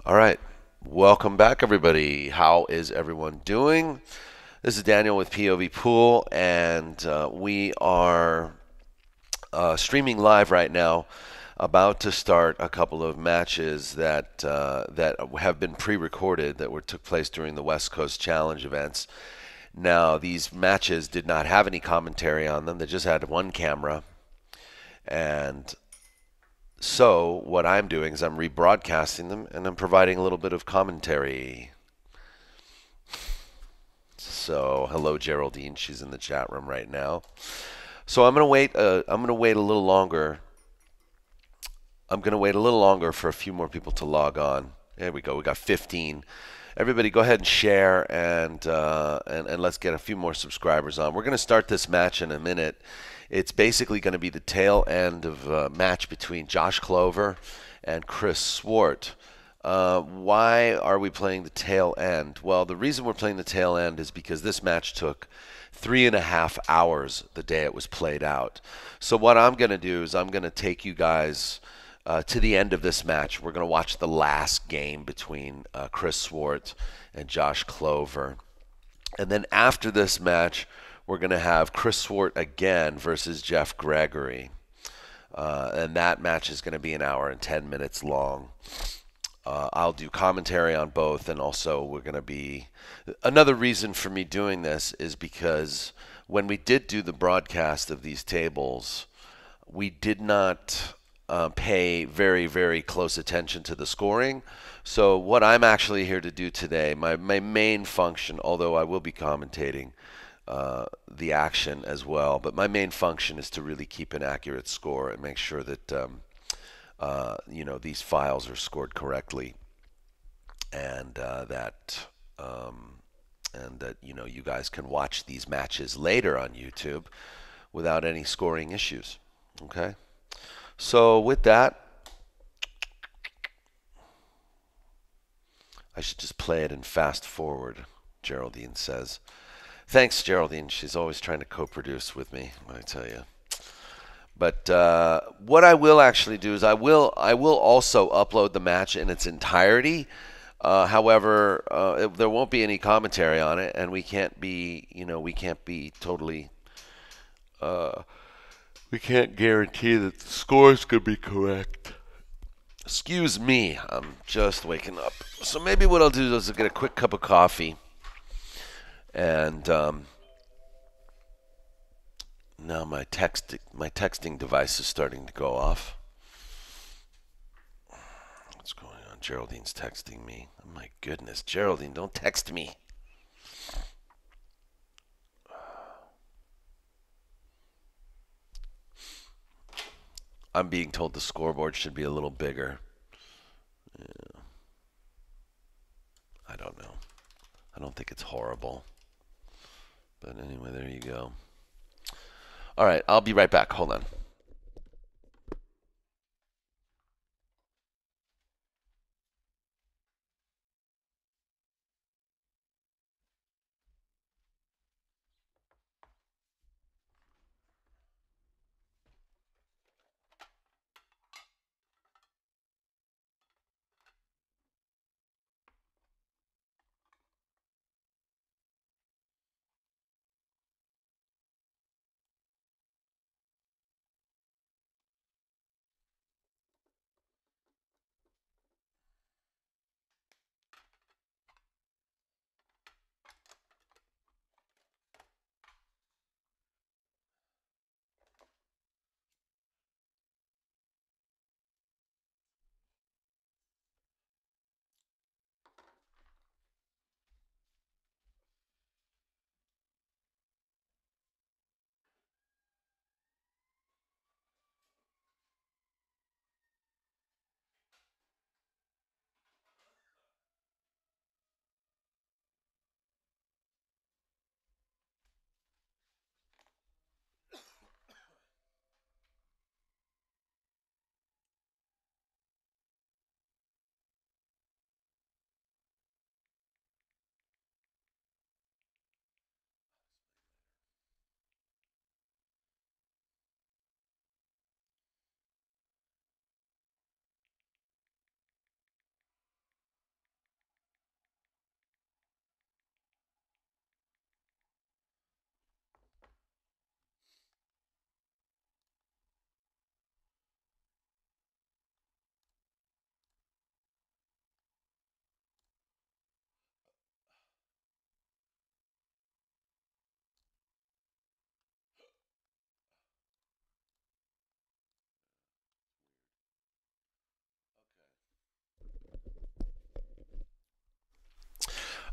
All right. Welcome back, everybody. How is everyone doing? This is Daniel with POV Pool, and we are streaming live right now, about to start a couple of matches that have been pre-recorded that took place during the West Coast Challenge events. Now, these matches did not have any commentary on them. They just had one camera, and so what I'm doing is I'm rebroadcasting them, and I'm providing a little bit of commentary. So, hello, Geraldine. She's in the chat room right now. So I'm gonna wait. I'm gonna wait a little longer. I'm gonna wait a little longer for a few more people to log on. There we go. We got 15. Everybody, go ahead and share, and let's get a few more subscribers on. We're gonna start this match in a minute. It's basically going to be the tail end of a match between Josh Clover and Chris Swart. Why are we playing the tail end? Well, the reason we're playing the tail end is because this match took 3.5 hours the day it was played out. So what I'm going to do is I'm going to take you guys to the end of this match. We're going to watch the last game between Chris Swart and Josh Clover. And then after this match, we're going to have Chris Swart again versus Jeff Gregory. And that match is going to be 1 hour and 10 minutes long. I'll do commentary on both, and also we're going to be... Another reason for me doing this is because when we did do the broadcast of these tables, we did not pay very, very close attention to the scoring. So what I'm actually here to do today, my main function, although I will be commentating the action as well, but my main function is to really keep an accurate score and make sure that these files are scored correctly, and that you guys can watch these matches later on YouTube without any scoring issues. Okay, so with that, I should just play it in fast forward, Geraldine says. Thanks, Geraldine. She's always trying to co-produce with me, I tell you. But what I will actually do is I will also upload the match in its entirety. However, there won't be any commentary on it, and we can't be totally We can't guarantee that the scores could be correct. Excuse me, I'm just waking up. So maybe what I'll do is I'll get a quick cup of coffee. And now my texting device is starting to go off. What's going on? Geraldine's texting me. Oh my goodness, Geraldine, don't text me. I'm being told the scoreboard should be a little bigger. Yeah. I don't know. I don't think it's horrible. But anyway, there you go. All right, I'll be right back. Hold on.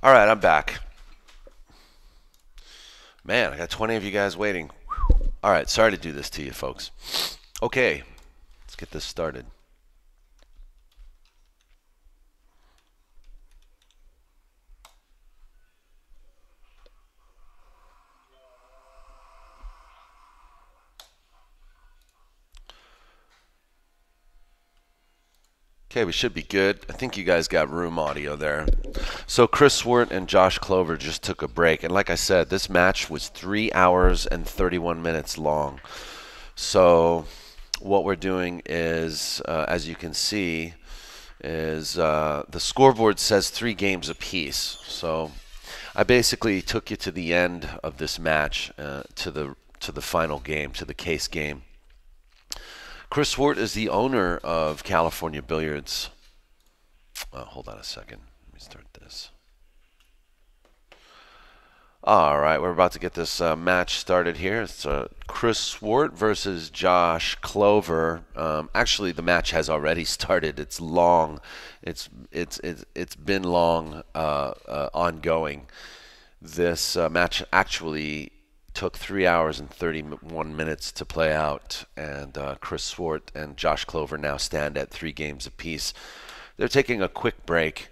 All right, I'm back. Man, I got 20 of you guys waiting. All right, sorry to do this to you, folks. Okay, let's get this started. Okay, we should be good. I think you guys got room audio there. So Chris Swart and Josh Clover just took a break. And like I said, this match was 3 hours and 31 minutes long. So what we're doing is, as you can see, is the scoreboard says 3 games apiece. So I basically took you to the end of this match, to the final game, to the case game. Chris Swart is the owner of California Billiards. Hold on a second. Let me start this. All right, we're about to get this match started here. It's Chris Swart versus Josh Clover. Actually, the match has already started. It's long. It's been long, ongoing. This match actually took 3 hours and 31 minutes to play out, and Chris Swart and Josh Clover now stand at 3 games apiece. They're taking a quick break.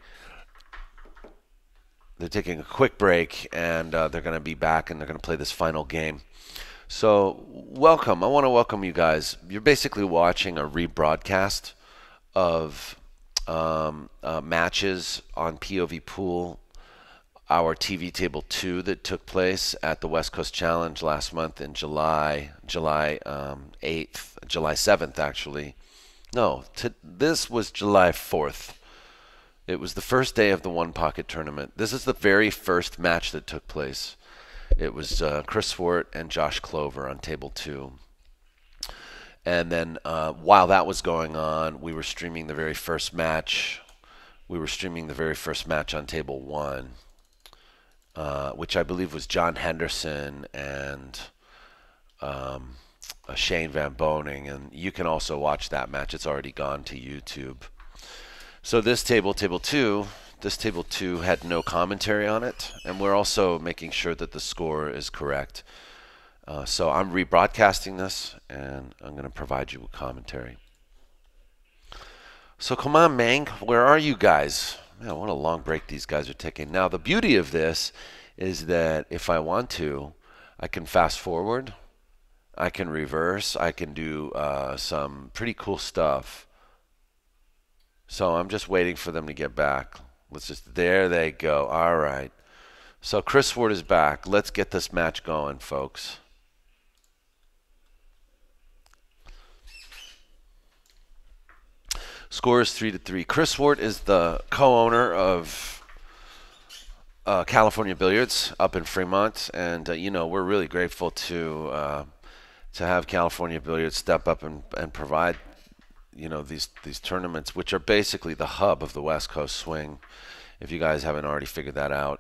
And they're going to be back, and they're going to play this final game. So welcome. I want to welcome you guys. You're basically watching a rebroadcast of matches on POV Pool, our TV Table 2 that took place at the West Coast Challenge last month in July 8th, July 7th actually. No, this was July 4th. It was the first day of the One Pocket tournament. This is the very first match that took place. It was Chris Swart and Josh Clover on Table 2. And then while that was going on, we were streaming the very first match. We were streaming the very first match on table one, which I believe was John Henderson and Shane Van Boning. And you can also watch that match. It's already gone to YouTube. So this table, this table two had no commentary on it. And we're also making sure that the score is correct. So I'm rebroadcasting this, and I'm going to provide you with commentary. So come on, man. Where are you guys? Man, what a long break these guys are taking. Now, the beauty of this is that if I want to, I can fast forward. I can reverse. I can do some pretty cool stuff. So I'm just waiting for them to get back. There they go. All right. So Chris Swart is back. Let's get this match going, folks. Score is 3-3. Chris Swart is the co-owner of California Billiards up in Fremont, and you know, we're really grateful to have California Billiards step up and provide, you know, these tournaments, which are basically the hub of the West Coast swing. If you guys haven't already figured that out.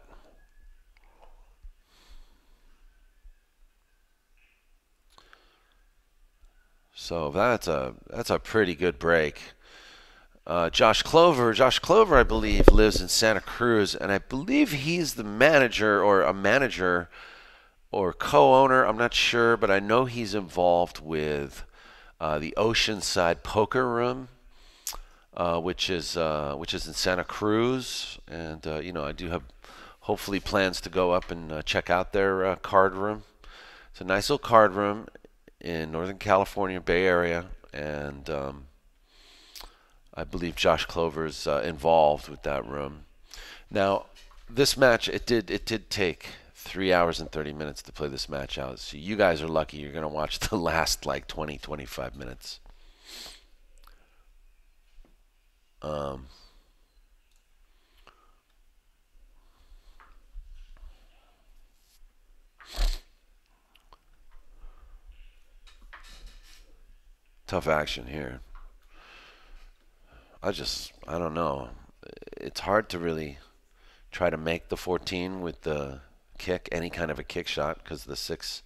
So that's a pretty good break. Josh Clover, I believe, lives in Santa Cruz, and I believe he's the manager or a manager or co-owner. I'm not sure, but I know he's involved with the Oceanside Poker Room, which is in Santa Cruz, and you know, I do have hopefully plans to go up and check out their card room. It's a nice little card room in Northern California, Bay Area, and I believe Josh Clover's involved with that room. Now, this match, it did take 3 hours and 30 minutes to play this match out. So you guys are lucky you're going to watch the last like 20, 25 minutes. Tough action here. I don't know. It's hard to really try to make the 14 with the kick, any kind of a kick shot, because the 6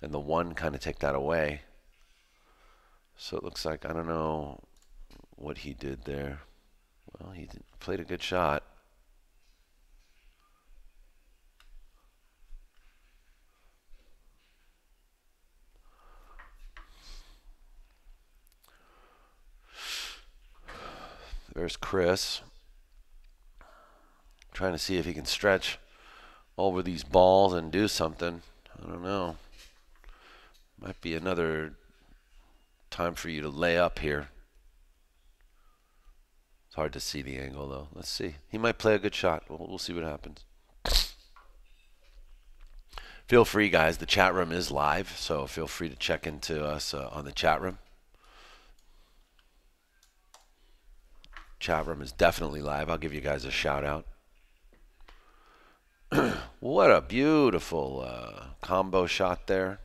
and the 1 kind of take that away. So it looks like, I don't know what he did there. Well, he played a good shot. There's Chris, trying to see if he can stretch over these balls and do something. I don't know. Might be another time for you to lay up here. It's hard to see the angle, though. Let's see. He might play a good shot. We'll see what happens. Feel free, guys. The chat room is live, so feel free to check into us on the chat room. Chat room is definitely live. I'll give you guys a shout out. What a beautiful combo shot there.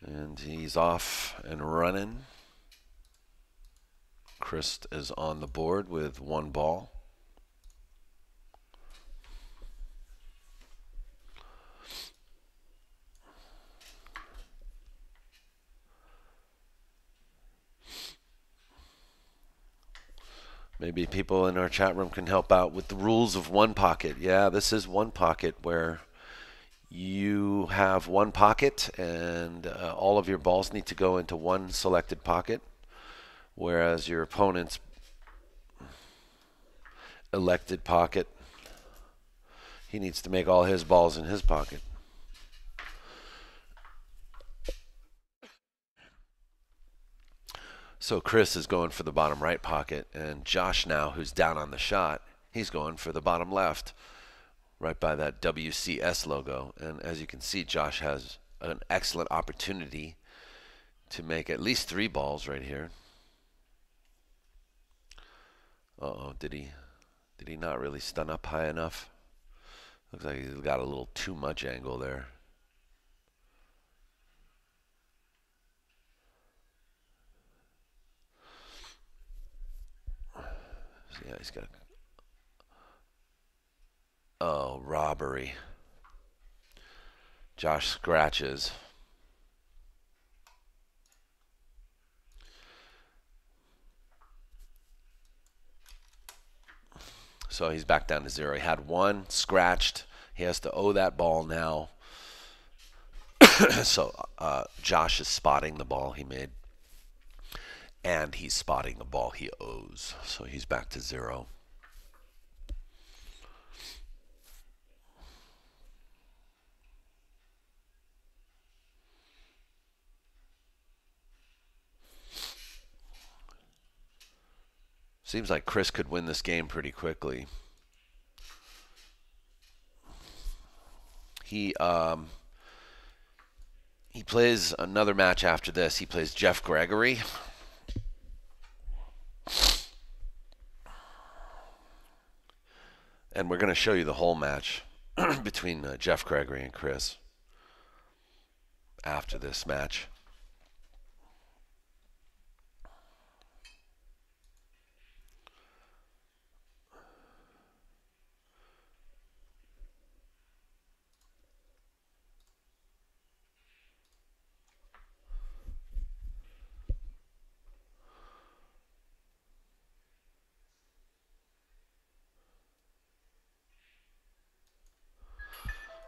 And he's off and running. Chris is on the board with 1 ball. Maybe people in our chat room can help out with the rules of 1 pocket. Yeah, this is 1 pocket where you have 1 pocket and all of your balls need to go into 1 selected pocket, whereas your opponent's elected pocket, he needs to make all his balls in his pocket. So Chris is going for the bottom right pocket, and Josh now, who's down on the shot, he's going for the bottom left, right by that WCS logo. And as you can see, Josh has an excellent opportunity to make at least 3 balls right here. Uh-oh, did he not really stun up high enough? Looks like he's got a little too much angle there. Yeah, he's got. Oh, robbery. Josh scratches. So he's back down to 0. He had 1 scratched. He has to owe that ball now. So Josh is spotting the ball he made. And he's spotting the ball he owes. So he's back to 0. Seems like Chris could win this game pretty quickly. He plays another match after this. He plays Jeff Gregory. And we're going to show you the whole match between Jeff Gregory and Chris after this match.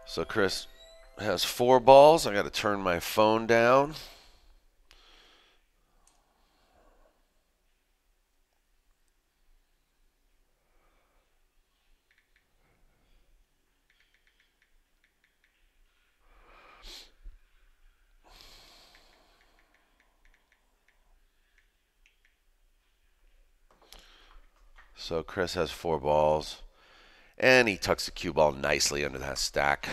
So Chris has 4 balls. I got to turn my phone down. So Chris has 4 balls. And he tucks the cue ball nicely under that stack.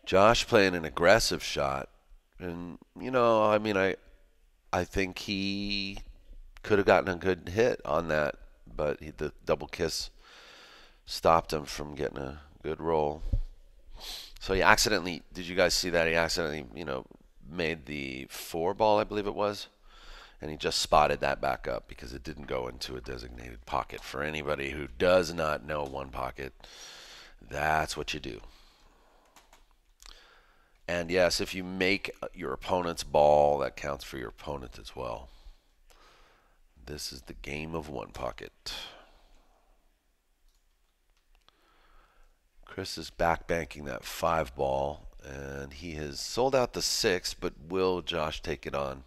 Josh playing an aggressive shot. And, I think he could have gotten a good hit on that. But the double kiss stopped him from getting a good roll. So he accidentally, did you guys see that? He accidentally, made the 4 ball, I believe it was. And he just spotted that back up because it didn't go into a designated pocket. For anybody who does not know 1 pocket, that's what you do. And yes, if you make your opponent's ball, that counts for your opponent as well. This is the game of 1 pocket. Chris is back banking that 5 ball, and he has sold out the 6, but will Josh take it on?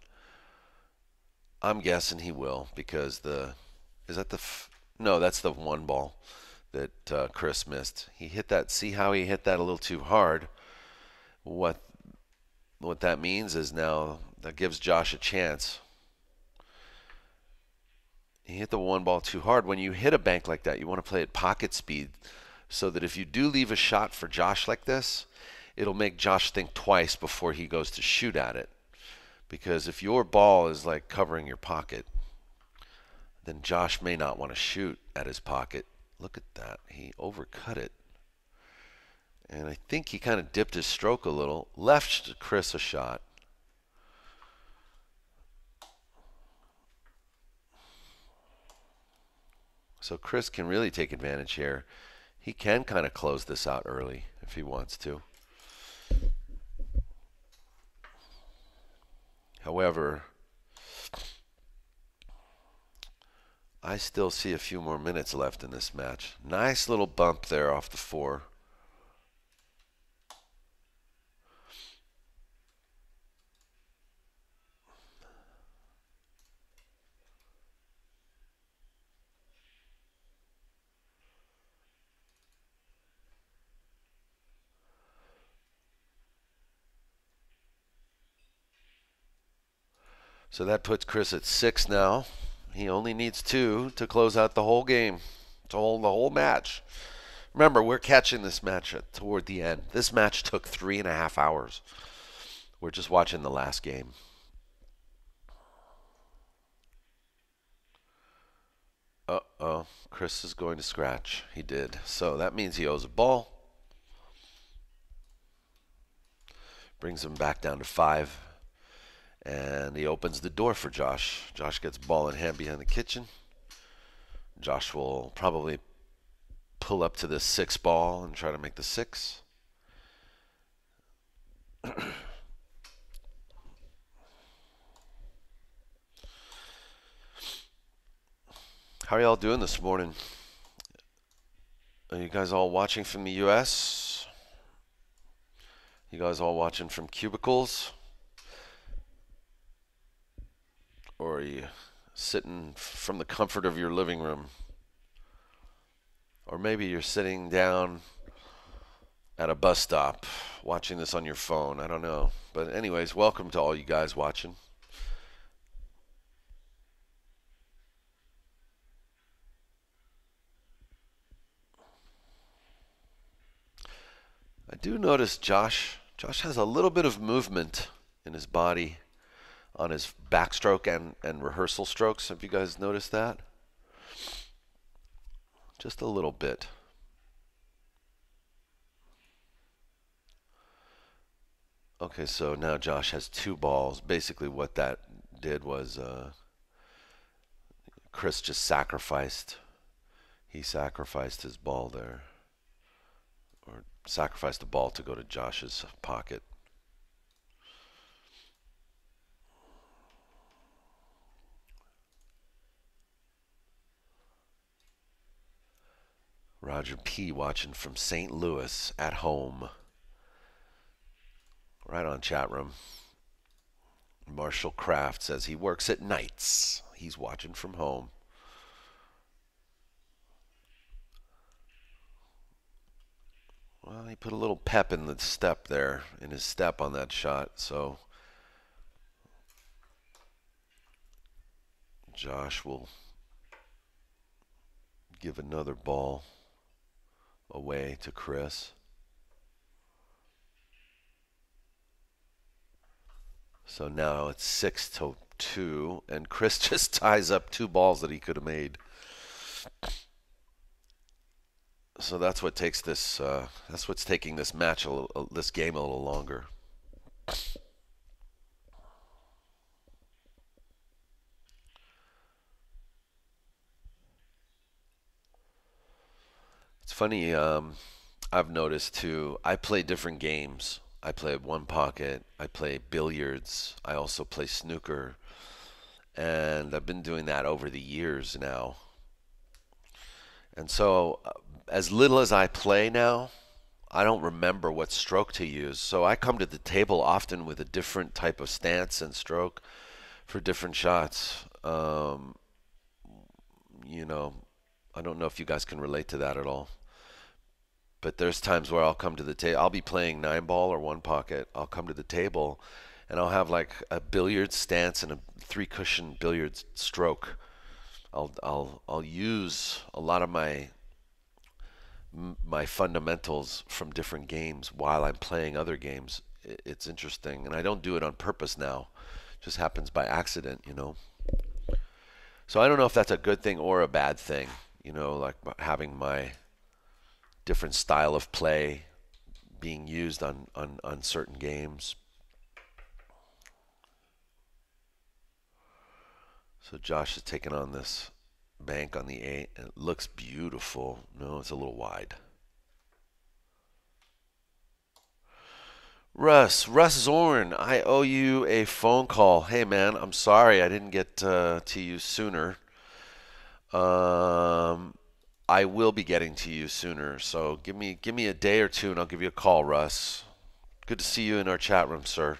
I'm guessing he will, because no, that's the 1 ball that Chris missed. He hit that. See how he hit that a little too hard? What that means is now that gives Josh a chance. He hit the 1 ball too hard. When you hit a bank like that, you want to play at pocket speed so that if you do leave a shot for Josh like this, it'll make Josh think twice before he goes to shoot at it. Because if your ball is like covering your pocket, then Josh may not want to shoot at his pocket. Look at that. He overcut it. And I think he kind of dipped his stroke a little. Left Chris a shot. So Chris can really take advantage here. He can kind of close this out early if he wants to. However, I still see a few more minutes left in this match. Nice little bump there off the 4. So that puts Chris at 6 now. He only needs 2 to close out the whole game, the whole match Remember, we're catching this match toward the end. This match took 3.5 hours. We're just watching the last game. Uh-oh. Chris is going to scratch. He did. So that means he owes a ball. Brings him back down to 5. And he opens the door for Josh. Josh gets ball in hand behind the kitchen. Josh will probably pull up to the 6 ball and try to make the 6. How are y'all doing this morning? Are you guys all watching from the U.S.? You guys all watching from cubicles? Or are you sitting from the comfort of your living room? Or maybe you're sitting down at a bus stop watching this on your phone. I don't know. But anyways, welcome to all you guys watching. I do notice Josh has a little bit of movement in his body on his backstroke and rehearsal strokes. Have you guys noticed that? Just a little bit. Okay, so now Josh has 2 balls. Basically what that did was Chris just sacrificed. He sacrificed his ball there. Or sacrificed the ball to go to Josh's pocket. Roger P. watching from St. Louis at home. Right on chat room. Marshall Kraft says he works at nights. He's watching from home. Well, he put a little pep in the step there, in his step on that shot. So Josh will give another ball away to Chris. So now it's 6-2, and Chris just ties up 2 balls that he could have made. So that's what takes this. That's what's taking this match, this game, a little longer. It's funny. I've noticed too. I play different games. I play one pocket. I play billiards. I also play snooker, and I've been doing that over the years now. And so, as little as I play now, I don't remember what stroke to use. So I come to the table often with a different type of stance and stroke for different shots. You know, I don't know if you guys can relate to that at all. But there's times where I'll come to the table. I'll be playing 9 ball or one pocket. I'll come to the table, and I'll have like a billiard stance and a 3 cushion billiard stroke. I'll use a lot of my fundamentals from different games while I'm playing other games. It's interesting, and I don't do it on purpose now. It just happens by accident, you know. So I don't know if that's a good thing or a bad thing, you know, like having my different style of play being used on certain games. So Josh is taking on this bank on the 8, and it looks beautiful. No, it's a little wide. Russ Zorn, I owe you a phone call. Hey man, I'm sorry I didn't get to you sooner. I will be getting to you sooner, so give me a day or two and I'll give you a call, Russ. Good to see you in our chat room, sir.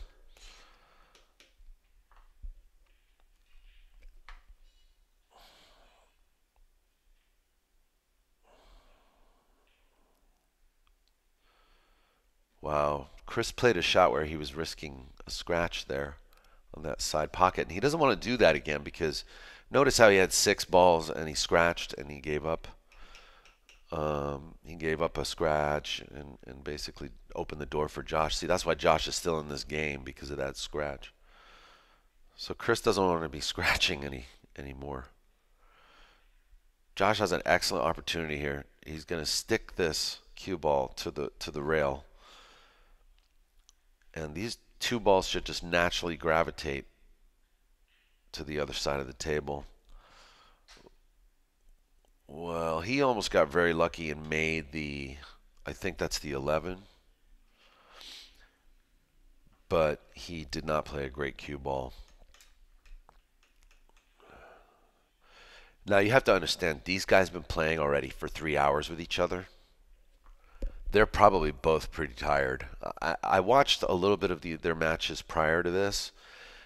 Wow. Chris played a shot where he was risking a scratch there on that side pocket, and he doesn't want to do that again because notice how he had 6 balls and he scratched and he gave up. He gave up a scratch and basically opened the door for Josh. See, that's why Josh is still in this game, because of that scratch. So Chris doesn't want to be scratching anymore. Josh has an excellent opportunity here. He's going to stick this cue ball to the rail, and these two balls should just naturally gravitate to the other side of the table. Well, he almost got very lucky and made the, I think that's the 11, but he did not play a great cue ball. Now you have to understand, these guys have been playing already for 3 hours with each other. They're probably both pretty tired. I watched a little bit of their matches prior to this,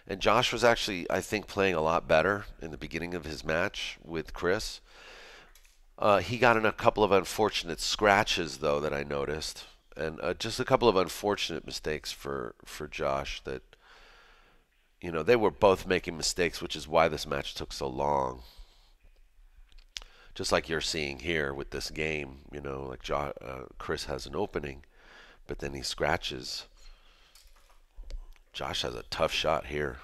and Josh was actually, I think, playing a lot better in the beginning of his match with Chris. He got in a couple of unfortunate scratches, though, that I noticed, and just a couple of unfortunate mistakes for Josh that, they were both making mistakes, which is why this match took so long. Just like you're seeing here with this game, like Chris has an opening, but then he scratches. Josh has a tough shot here.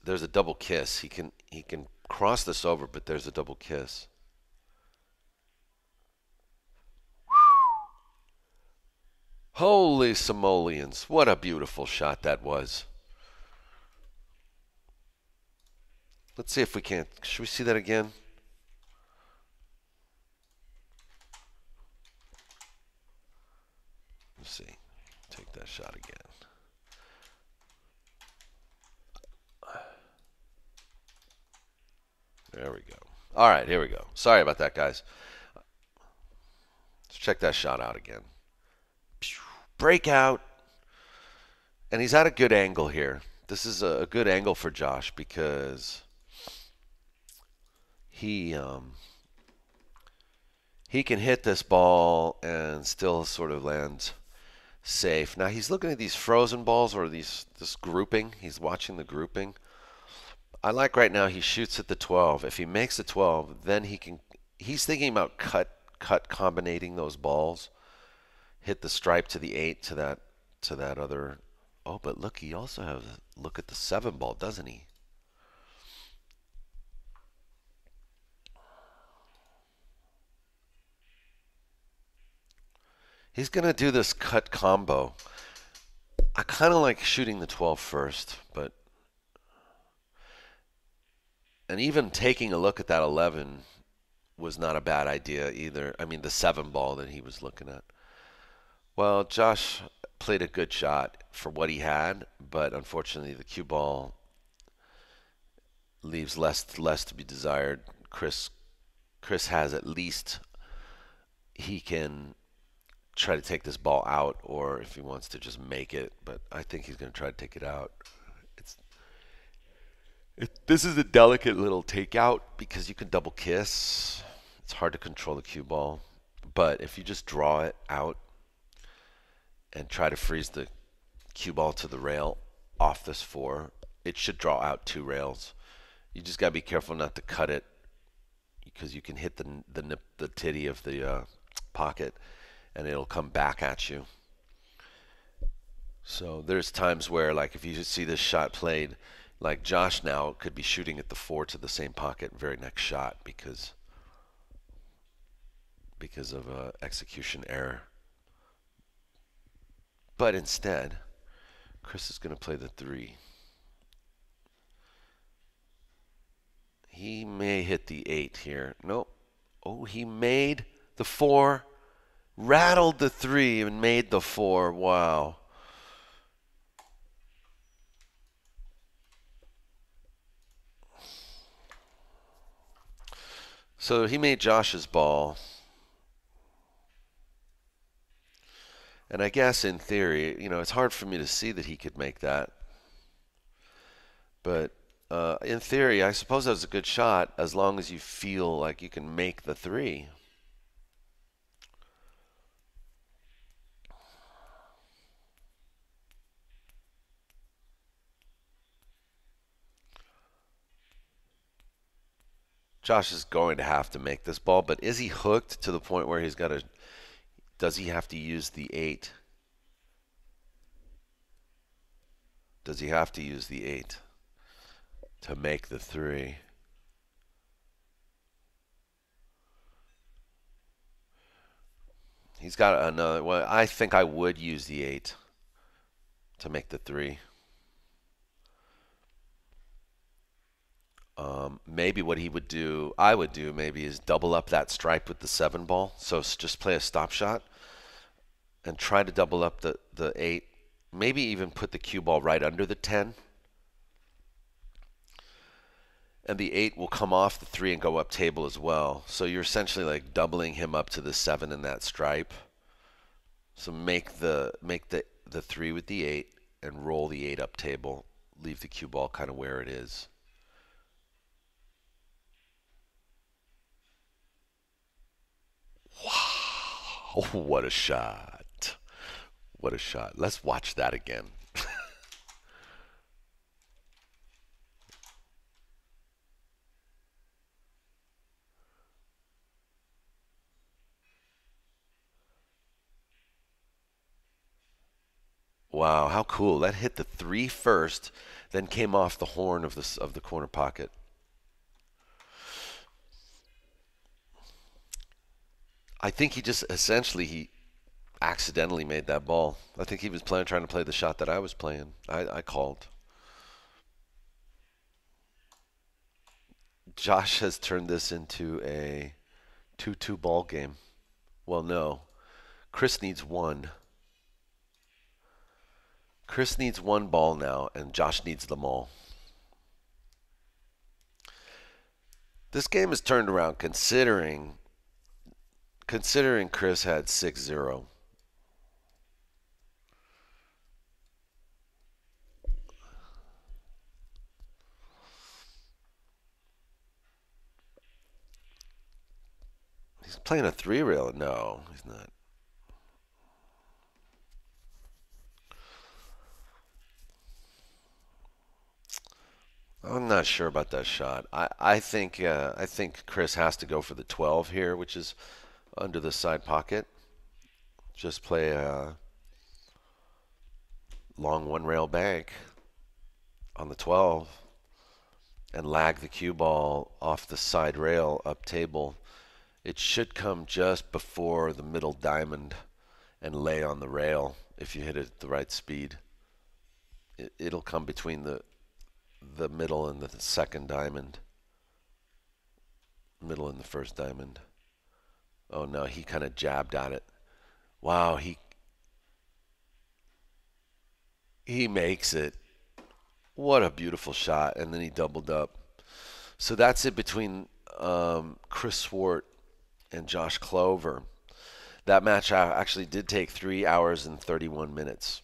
There's a double kiss. He can cross this over, but there's a double kiss. Holy simoleons, what a beautiful shot that was. Let's see if we can't. Should we see that again? Let's see. Take that shot again. There we go. All right, here we go. Sorry about that, guys. Let's check that shot out again. Breakout. And he's at a good angle here. This is a good angle for Josh because he can hit this ball and still sort of land safe. Now he's looking at these frozen balls or this grouping. He's watching the grouping. I like right now he shoots at the 12. If he makes the 12, then he's thinking about cut combinating those balls. Hit the stripe to the 8 to that other. Oh, but look, he also has a look at the 7 ball, doesn't he? He's going to do this cut combo. I kind of like shooting the 12 first, but and even taking a look at that 11 was not a bad idea either. I mean, the 7 ball that he was looking at. Well, Josh played a good shot for what he had, but unfortunately the cue ball leaves less to be desired. Chris has at least he can try to take this ball out, or if he wants to just make it, but I think he's going to try to take it out. This is a delicate little takeout because you can double kiss. It's hard to control the cue ball, but if you just draw it out and try to freeze the cue ball to the rail off this 4, it should draw out 2 rails. You just gotta be careful not to cut it because you can hit the titty of the pocket and it'll come back at you. So there's times where, like, if you see this shot played, like Josh now could be shooting at the 4 to the same pocket very next shot because of execution error. But instead, Chris is going to play the 3. He may hit the 8 here. Nope. Oh, he made the 4, rattled the 3, and made the 4. Wow. So he made Josh's ball. And I guess in theory, it's hard for me to see that he could make that. But in theory, I suppose that was a good shot as long as you feel like you can make the 3. Josh is going to have to make this ball, but is he hooked to the point where he's got to? Does he have to use the 8? Does he have to use the 8 to make the 3? He's got another. Well, I think I would use the 8 to make the 3. Maybe what he would do, I would do maybe, is double up that stripe with the 7 ball. So just play a stop shot and try to double up the 8. Maybe even put the cue ball right under the 10. And the 8 will come off the 3 and go up table as well. So you're essentially like doubling him up to the 7 in that stripe. So make the 3 with the 8 and roll the 8 up table. Leave the cue ball kind of where it is. Wow, what a shot. What a shot. Let's watch that again. Wow, how cool. That hit the 3 first, then came off the horn of the corner pocket. I think he just essentially he accidentally made that ball. I think he was trying to play the shot that I was playing. I called. Josh has turned this into a 2-2 ball game. Well, no. Chris needs 1. Chris needs 1 ball now, and Josh needs them all. This game is turned around considering Chris had 6-0. He's playing a 3-rail. No, he's not. I'm not sure about that shot. I think Chris has to go for the 12 here, which is under the side pocket. Just play a long 1-rail bank on the 12 and lag the cue ball off the side rail up table. It should come just before the middle diamond and lay on the rail if you hit it at the right speed. It'll come between the middle and the second diamond. Middle and the first diamond. Oh no, he kind of jabbed at it. Wow, he makes it. What a beautiful shot. And then he doubled up. So that's it between Chris Swart and Josh Clover. That match actually did take 3 hours and 31 minutes.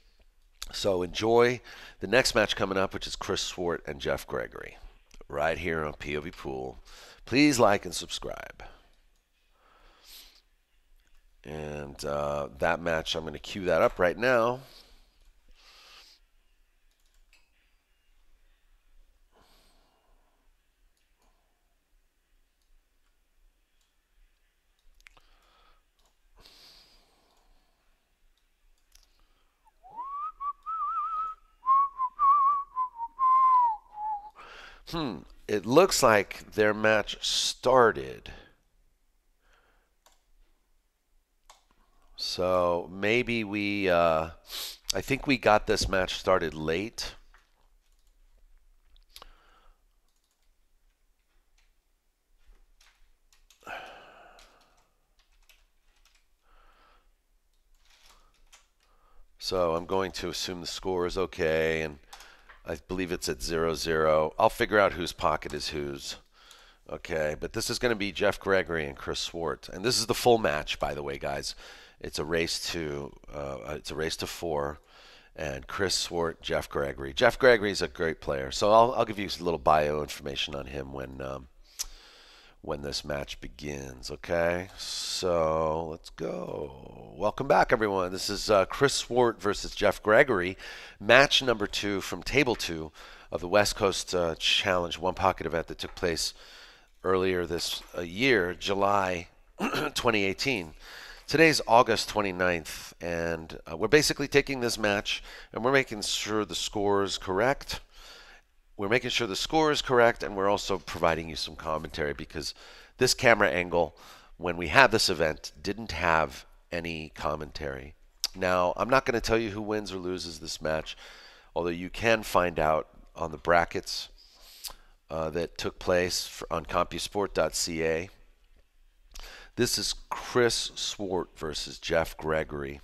So enjoy the next match coming up, which is Chris Swart and Jeff Gregory, right here on POV Pool. Please like and subscribe. And that match, I'm going to cue that up right now. It looks like their match started. So maybe I think we got this match started late. So I'm going to assume the score is okay, and I believe it's at 0-0. I'll figure out whose pocket is whose. Okay, but this is going to be Jeff Gregory and Chris Swart, and this is the full match, by the way, guys. It's a race to 4, and Chris Swart, Jeff Gregory. Jeff Gregory is a great player, so I'll give you a little bio information on him when this match begins. Okay, so let's go. Welcome back, everyone. This is Chris Swart versus Jeff Gregory, match number 2 from table 2 of the West Coast Challenge 1 pocket event that took place earlier this year, July 2018. Today's August 29th, and we're basically taking this match and we're making sure the score is correct. We're making sure the score is correct, and we're also providing you some commentary because this camera angle, when we had this event, didn't have any commentary. Now, I'm not going to tell you who wins or loses this match, although you can find out on the brackets that took place on CompuSport.ca. This is Chris Swart versus Jeff Gregory.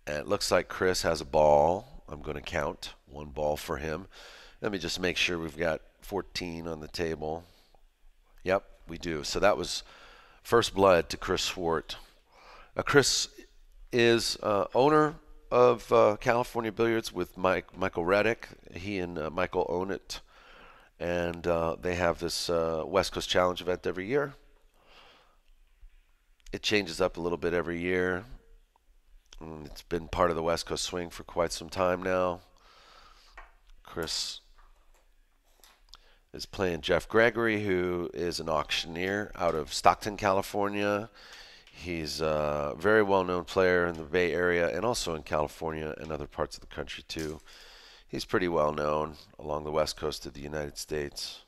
And it looks like Chris has a ball. I'm going to count one ball for him. Let me just make sure we've got 14 on the table. Yep, we do. So that was first blood to Chris Swart. Chris is owner of California Billiards with Michael Reddick. He and Michael own it. And they have this West Coast Challenge event every year. It changes up a little bit every year. It's been part of the West Coast swing for quite some time now. Chris is playing Jeff Gregory, who is an auctioneer out of Stockton, California. He's a very well-known player in the Bay Area and also in California and other parts of the country too. He's pretty well known along the west coast of the United States.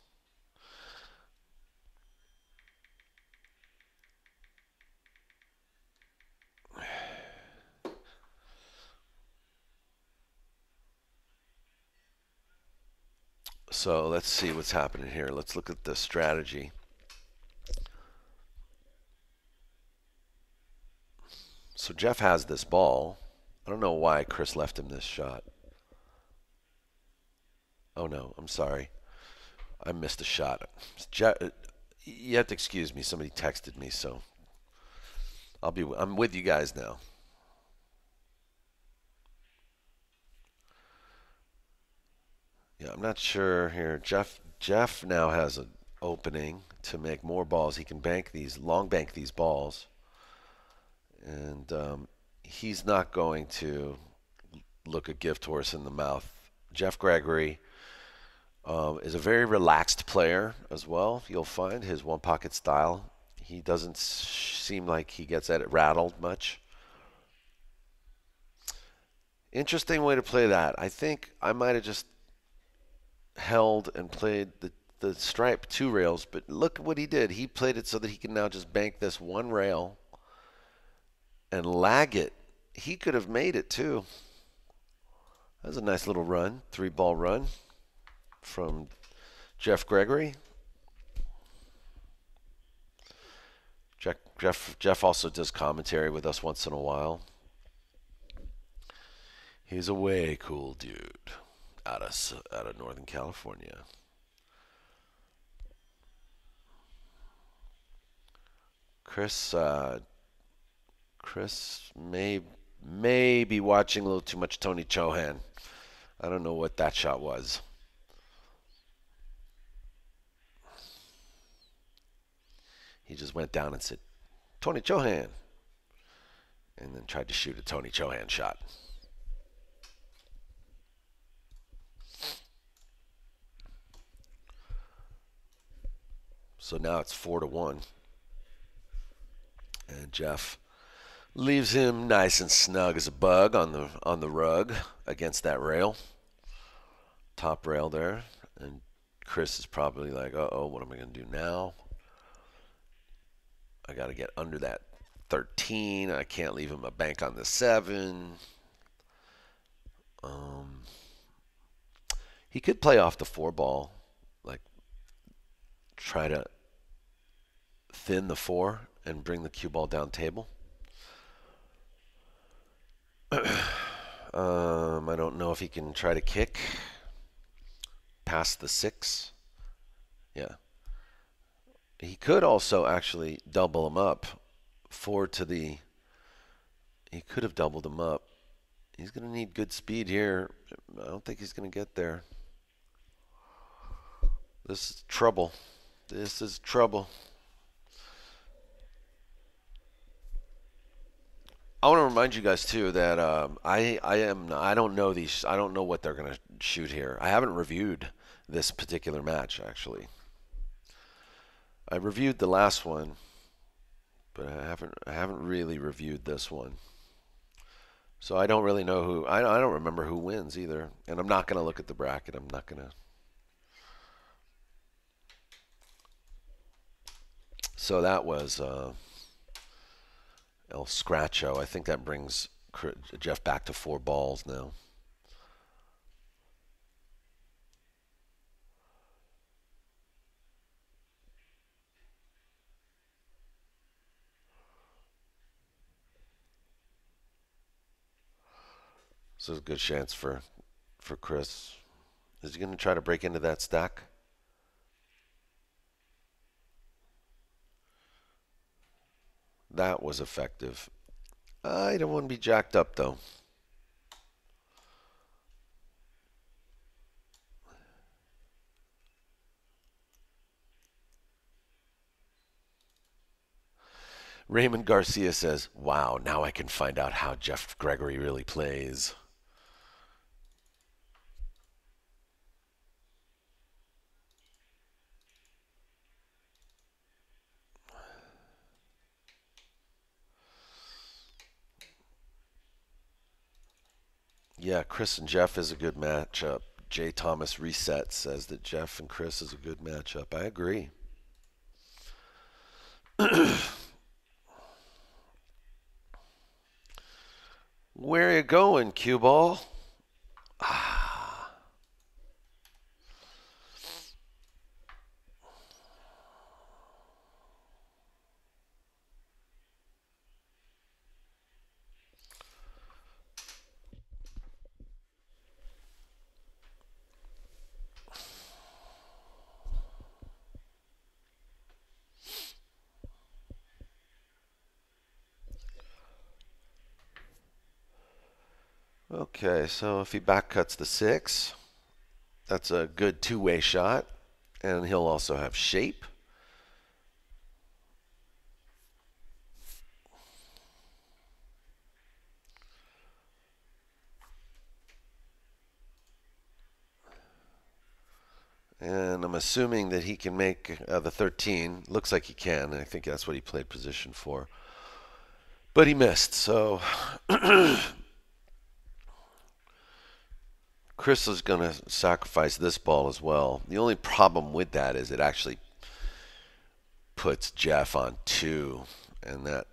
So let's see what's happening here. Let's look at the strategy. So Jeff has this ball. I don't know why Chris left him this shot. Oh no, I'm sorry. I missed a shot. You have to excuse me. Somebody texted me, so I'm with you guys now. Yeah, I'm not sure here. Jeff now has an opening to make more balls. He can long bank these balls, and he's not going to look a gift horse in the mouth. Jeff Gregory is a very relaxed player as well. You'll find his one pocket style. He doesn't seem like he gets at it rattled much. Interesting way to play that. I think I might have just held and played the stripe 2 rails, but look what he did. He played it so that he can now just bank this 1 rail and lag it. He could have made it too. That was a nice little run, 3-ball run from Jeff Gregory. Jeff also does commentary with us once in a while. He's a way cool dude out of Northern California. Chris may be watching a little too much Tony Chohan. I don't know what that shot was. He just went down and said, Tony Chohan, and then tried to shoot a Tony Chohan shot. So now it's 4-1. And Jeff leaves him nice and snug as a bug on the rug against that rail. Top rail there. And Chris is probably like, uh-oh, what am I going to do now? I got to get under that 13. I can't leave him a bank on the 7. He could play off the 4-ball, like try to thin the 4 and bring the cue ball down table. I don't know if he can try to kick past the 6. Yeah. He could also actually double him up. 4 to the... He could have doubled him up. He's going to need good speed here. I don't think he's going to get there. This is trouble. This is trouble. I want to remind you guys too that I don't know these. I don't know what they're gonna shoot here. I haven't reviewed this particular match actually. I reviewed the last one, but I haven't really reviewed this one. So I don't really know who. I don't remember who wins either, and I'm not gonna look at the bracket. I'm not gonna. So that was El Scratcho. I think that brings Jeff back to 4 balls now. So it's a good chance for Chris. Is he going to try to break into that stack? That was effective. I don't want to be jacked up though. Raymond Garcia says, "Wow, now I can find out how Jeff Gregory really plays." Yeah, Chris and Jeff is a good matchup. Jay Thomas Reset says that Jeff and Chris is a good matchup. I agree. Where are you going, cue ball? Okay, so if he back cuts the 6, that's a good two-way shot, and he'll also have shape. And I'm assuming that he can make the 13. Looks like he can. I think that's what he played position for. But he missed, so Chris is going to sacrifice this ball as well. The only problem with that is it actually puts Jeff on 2, and that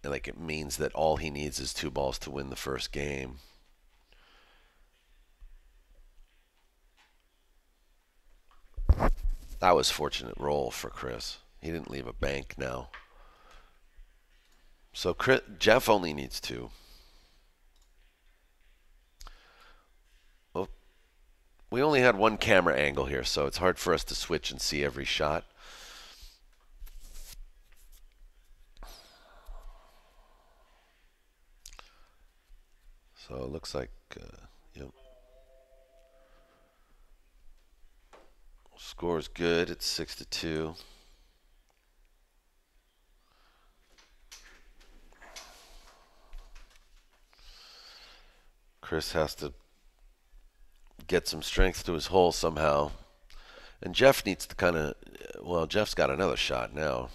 it means that all he needs is 2 balls to win the first game. That was fortunate roll for Chris. He didn't leave a bank now. So Jeff only needs 2. Well, we only had one camera angle here, so it's hard for us to switch and see every shot. So it looks like, yep. Score is good. It's 6-2. Chris has to get some strength to his hole somehow. And Jeff needs to kind of, well, Jeff's got another shot now.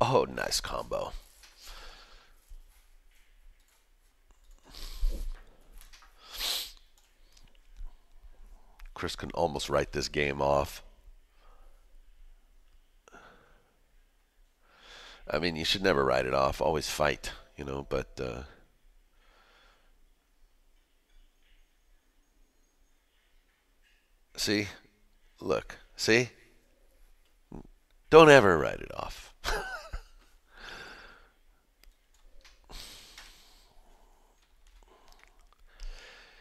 Oh, nice combo. Chris can almost write this game off. I mean, you should never write it off. Always fight, but see? Look. See? Don't ever write it off.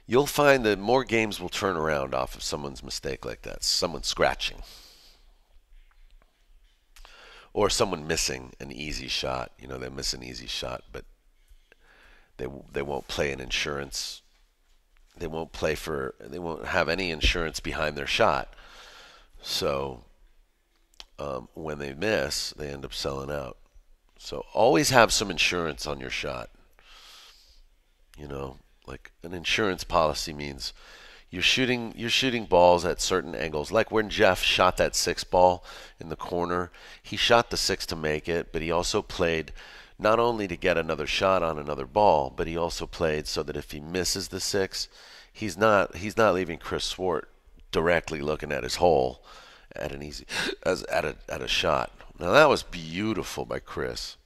You'll find that more games will turn around off of someone's mistake like that, someone scratching. or someone missing an easy shot. You know, they miss an easy shot, but they won't play an insurance. They won't have any insurance behind their shot. So when they miss, they end up selling out. So always have some insurance on your shot. You know, like an insurance policy means you're shooting balls at certain angles. Like when Jeff shot that 6 ball in the corner, he shot the 6 to make it, but he also played not only to get another shot on another ball, but he also played so that if he misses the 6, he's not leaving Chris Swart directly looking at his hole at an easy as at a shot. Now that was beautiful by Chris.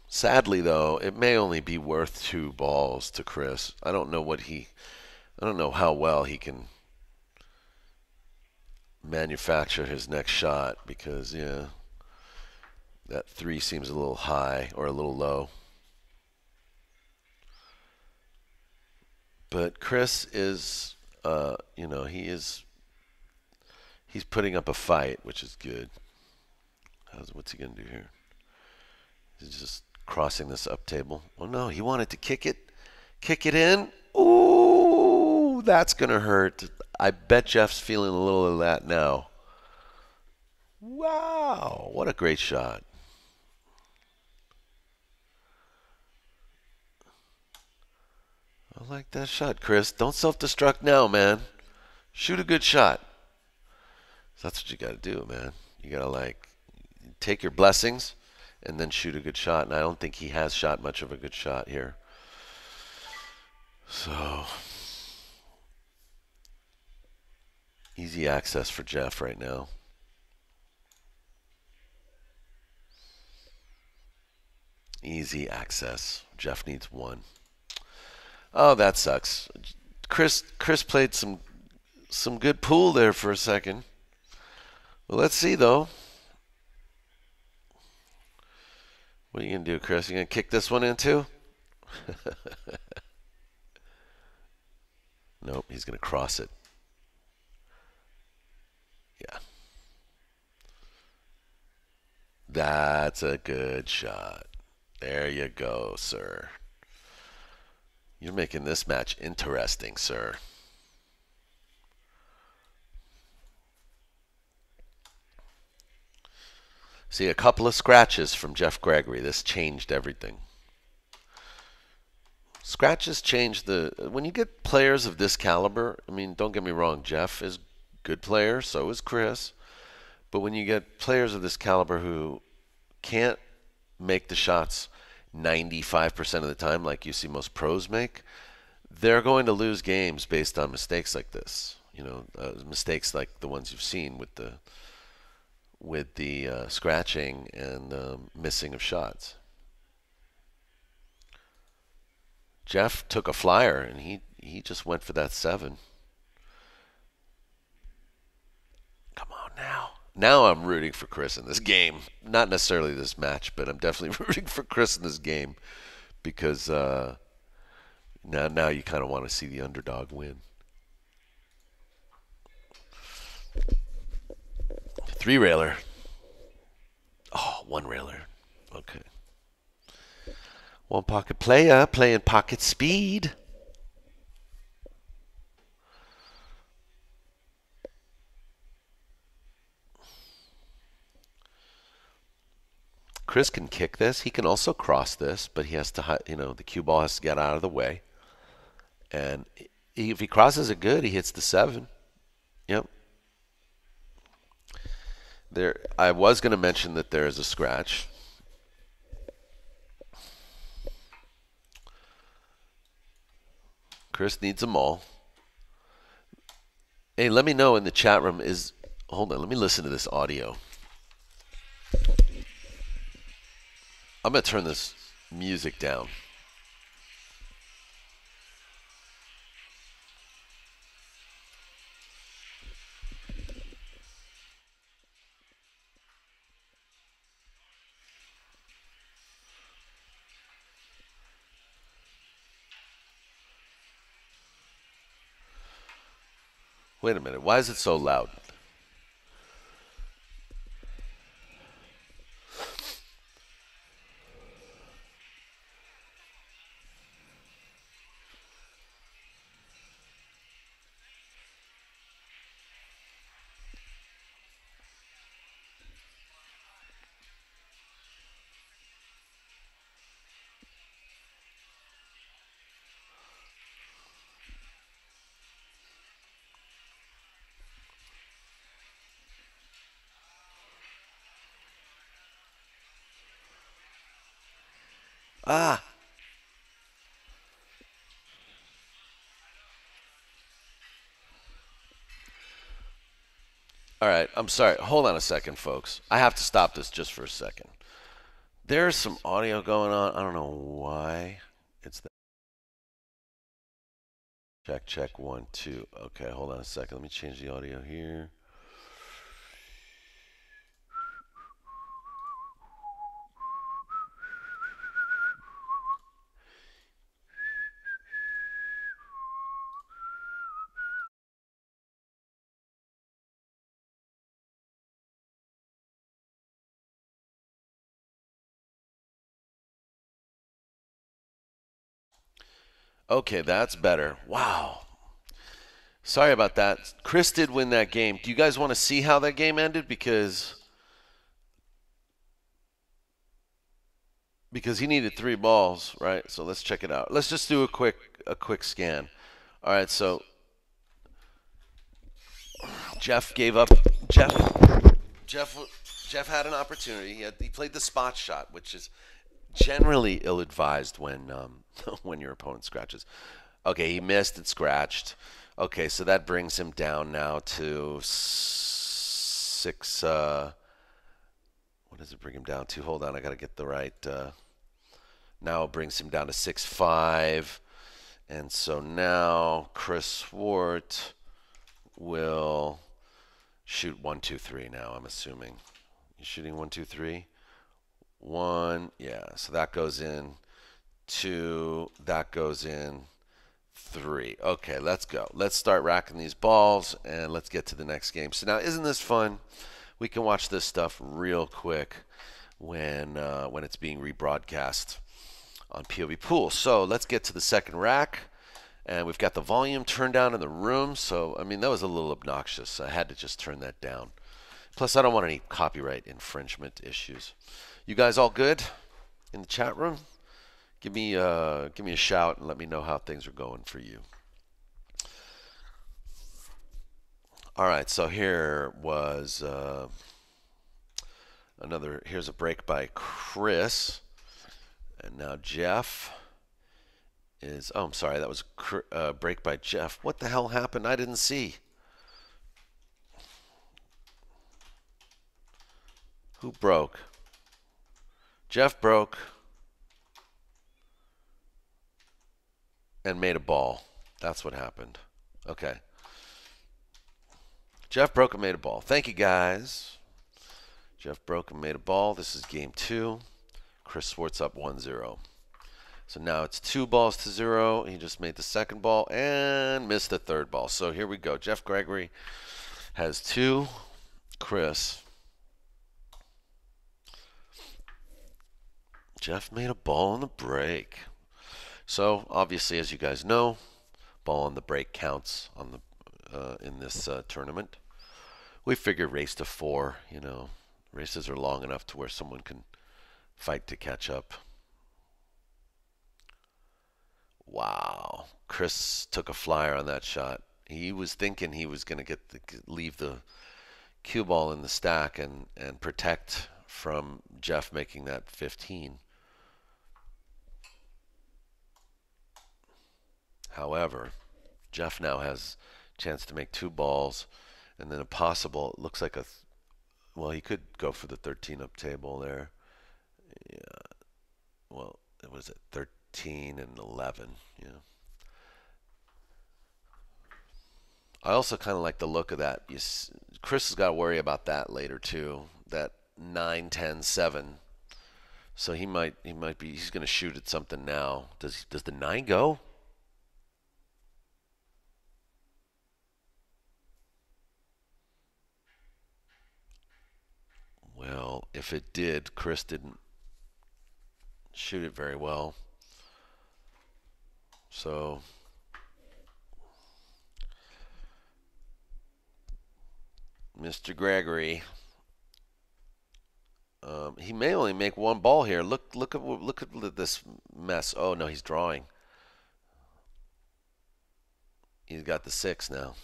Sadly, though, it may only be worth 2 balls to Chris. I don't know how well he can manufacture his next shot because, yeah, that 3 seems a little high or a little low. But Chris is, he's putting up a fight, which is good. What's he gonna do here? He's just crossing this up table. Oh no, he wanted to kick it in. Ooh, that's gonna hurt. I bet Jeff's feeling a little of that now. Wow, what a great shot. I like that shot, Chris. Don't self-destruct now, man. Shoot a good shot. That's what you gotta do, man. You gotta take your blessings and then shoot a good shot. And I don't think he has shot much of a good shot here. So easy access for Jeff right now. Easy access. Jeff needs 1. Oh, that sucks. Chris played some good pool there for a second. Well, let's see though. What are you gonna do, Chris? You gonna kick this one in too? Nope, he's gonna cross it. Yeah. That's a good shot. There you go, sir. You're making this match interesting, sir. See, a couple of scratches from Jeff Gregory. This changed everything. Scratches change when you get players of this caliber, I mean, don't get me wrong, Jeff is a good player, so is Chris. But when you get players of this caliber who can't make the shots 95% of the time like you see most pros make, they're going to lose games based on mistakes like this. You know, mistakes like the ones you've seen with the scratching and missing of shots. Jeff took a flyer and he just went for that 7. Come on now. Now I'm rooting for Chris in this game. Not necessarily this match, but I'm definitely rooting for Chris in this game because now you kind of want to see the underdog win. 3 railer. Oh, 1 railer. Okay. 1 pocket player playing pocket speed. Chris can kick this. He can also cross this, but he has to, the cue ball has to get out of the way. And if he crosses it good, he hits the 7. Yep. I was going to mention that there is a scratch. Chris needs them all. Hey, let me know in the chat room hold on, let me listen to this audio. I'm going to turn this music down. Wait a minute. Why is it so loud? Ah. All right. I'm sorry. Hold on a second, folks. I have to stop this just for a second. There's some audio going on. I don't know why. It's that. Check, check, 1, 2. Okay, hold on a second. Let me change the audio here. Okay, that's better. Wow. Sorry about that. Chris did win that game. Do you guys want to see how that game ended? Because he needed 3 balls, right? So let's check it out. Let's just do a quick scan. All right, so Jeff gave up. Jeff Jeff had an opportunity. He played the spot shot, which is generally ill-advised when when your opponent scratches. Okay, he missed and scratched. Okay, so that brings him down now to 6. What does it bring him down to? Hold on, I got to get the right. Now it brings him down to 6-5. And so now Chris Swart will shoot 1, 2, 3 now, I'm assuming. He's shooting 1, 2, 3. 1, yeah, so that goes in. 2, that goes in. 3. Okay, let's go. Let's start racking these balls and let's get to the next game. So now, isn't this fun? We can watch this stuff real quick when it's being rebroadcast on POV Pool. So let's get to the second rack. And we've got the volume turned down in the room. So, I mean, that was a little obnoxious. I had to just turn that down. Plus, I don't want any copyright infringement issues. You guys all good in the chat room? Give me a shout and let me know how things are going for you. All right, so here was here's a break by Chris. And now Jeff is, oh, I'm sorry, that was a break by Jeff. What the hell happened? I didn't see. Who broke? Jeff broke and made a ball. That's what happened. Okay. Jeff broke and made a ball. Thank you, guys. Jeff broke and made a ball. This is game 2. Chris Swartz up 1-0. So now it's 2-0. He just made the second ball and missed the third ball. So here we go. Jeff Gregory has 2. Chris. Jeff made a ball on the break. So obviously, as you guys know, ball on the break counts on the in this tournament. We figure race to 4. You know, races are long enough to where someone can fight to catch up. Wow, Chris took a flyer on that shot. He was thinking he was going to leave the cue ball in the stack and protect from Jeff making that 15. However, Jeff now has a chance to make 2 balls and then a possible, it looks like well, he could go for the 13 up table there. Yeah, well, it was at 13 and 11, yeah. I also kind of like the look of that. Chris has got to worry about that later too. That 9, 10, 7. So he's going to shoot at something now. Does the 9 go? Well, if it did, Chris didn't shoot it very well. So Mr. Gregory, he may only make one ball here. Look at this mess. Oh no, he's drawing. He's got the 6 now.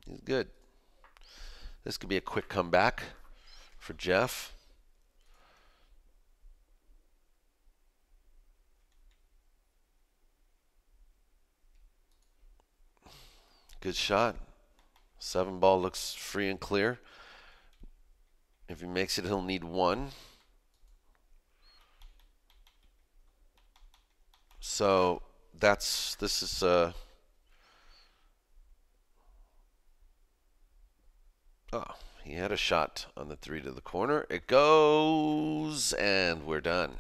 He's good. This could be a quick comeback for Jeff. Good shot. 7 ball looks free and clear. If he makes it, he'll need 1. So this is oh, he had a shot on the 3 to the corner. It goes, and we're done.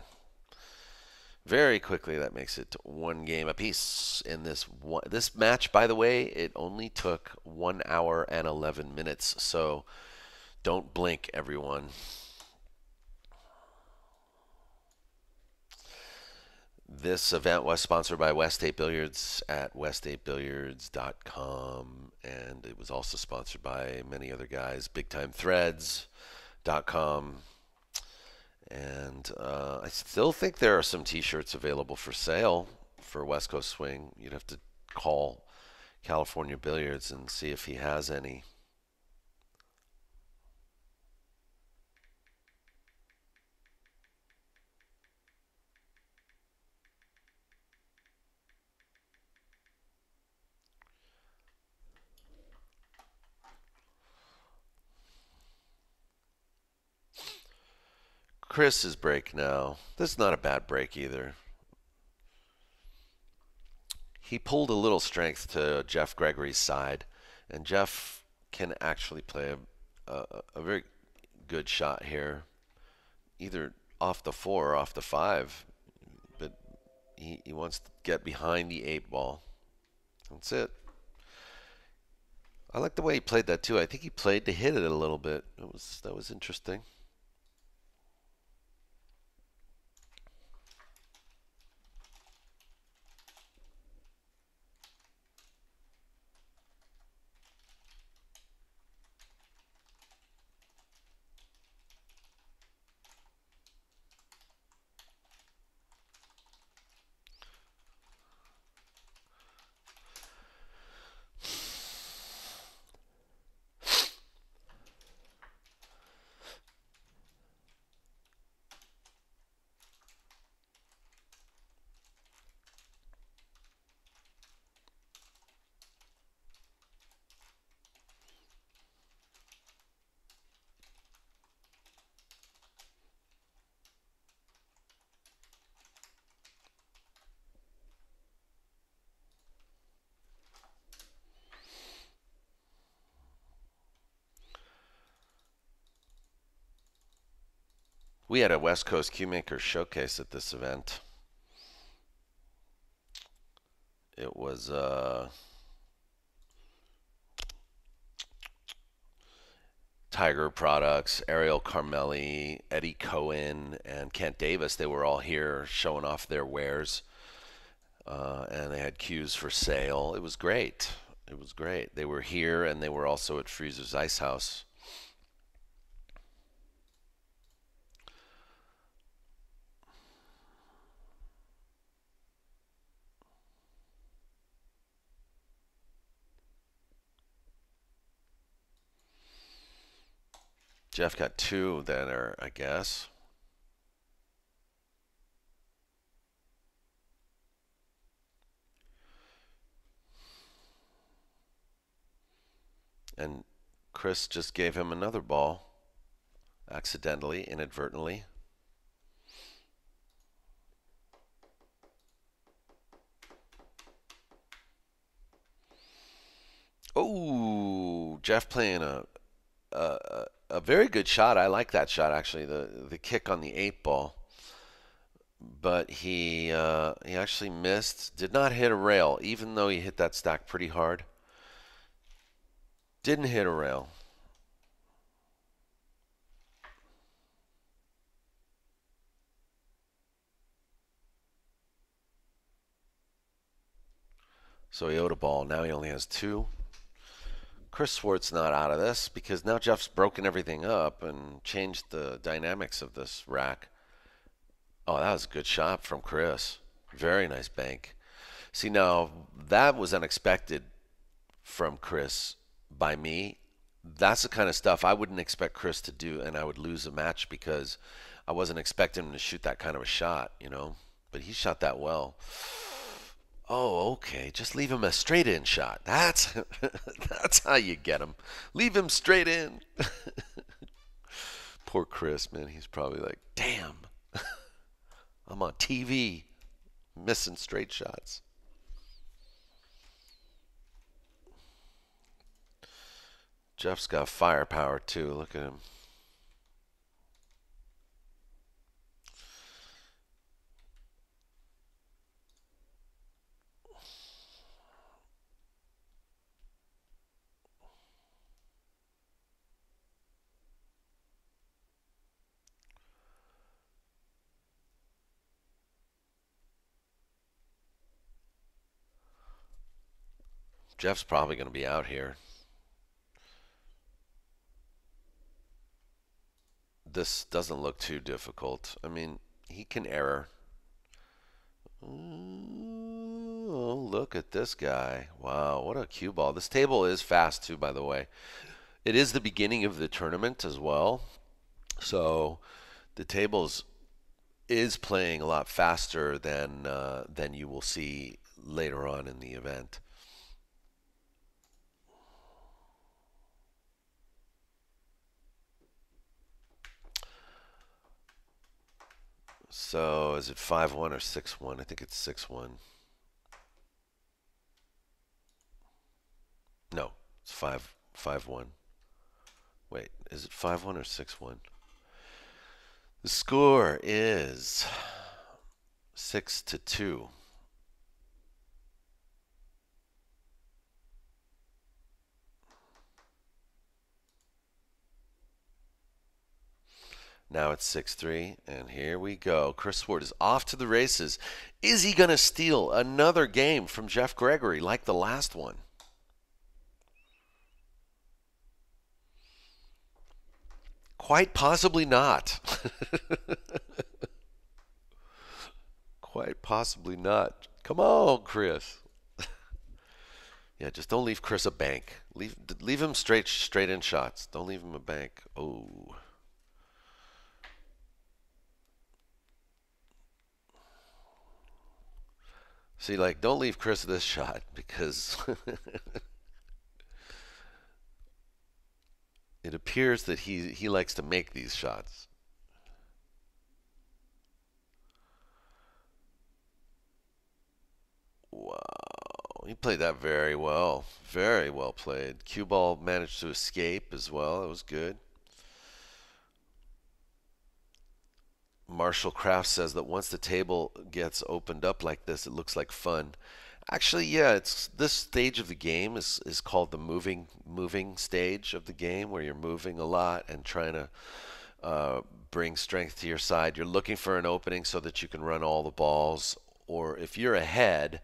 Very quickly, that makes it 1 game apiece in this match. By the way, it only took 1 hour and 11 minutes. So don't blink, everyone. This event was sponsored by West 8 Billiards at west8billiards.com, and it was also sponsored by many other guys, bigtimethreads.com. And I still think there are some t-shirts available for sale for West Coast Swing. You'd have to call California Billiards and see if he has any. Chris's break now. This is not a bad break either. He pulled a little strength to Jeff Gregory's side, and Jeff can actually play a very good shot here, either off the 4 or off the 5, but he wants to get behind the 8 ball. That's it. I like the way he played that too. I think he played to hit it a little bit. That was interesting. We had a West Coast Cuemaker showcase at this event. It was Tiger Products, Ariel Carmelli, Eddie Cohen, and Kent Davis. They were all here showing off their wares, and they had cues for sale. It was great. It was great. They were here, and they were also at Freezer's Ice House. Jeff got 2 there, I guess. And Chris just gave him another ball, accidentally, inadvertently. Oh, Jeff playing a very good shot. I like that shot actually. The kick on the 8 ball, but he actually missed. Did not hit a rail, even though he hit that stack pretty hard. Didn't hit a rail. So he owed a ball. Now he only has two. Chris Swart's not out of this because now Jeff's broken everything up and changed the dynamics of this rack. Oh, that was a good shot from Chris. Very nice bank. See, now that was unexpected from Chris by me. That's the kind of stuff I wouldn't expect Chris to do, and I would lose a match because I wasn't expecting him to shoot that kind of a shot, you know. But he shot that well. Oh, okay. Just leave him a straight in shot. That's that's how you get him. Leave him straight in. Poor Chris, man. He's probably like, damn, I'm on TV missing straight shots. Jeff's got firepower too. Look at him. Jeff's probably going to be out here. This doesn't look too difficult. I mean, he can error. Oh, look at this guy. Wow, what a cue ball. This table is fast too, by the way. It is the beginning of the tournament as well. So the tables is playing a lot faster than you will see later on in the event. So is it 5-1 or 6-1? I think it's 6-1. No, it's 5-1. Wait, is it 5-1 or 6-1? The score is 6-2. Now it's 6-3, and here we go. Chris Swart is off to the races. Is he going to steal another game from Jeff Gregory like the last one? Quite possibly not. Quite possibly not. Come on, Chris. Yeah, just don't leave Chris a bank. Leave him straight in shots. Don't leave him a bank. Oh. See, like, don't leave Chris this shot because it appears that he likes to make these shots. Wow. He played that very well. Very well played. Cue ball managed to escape as well. That was good. Marshall Kraft says that once the table gets opened up like this, it looks like fun. Actually, yeah, it's this stage of the game is called the moving stage of the game, where you're moving a lot and trying to bring strength to your side. You're looking for an opening so that you can run all the balls, or if you're ahead,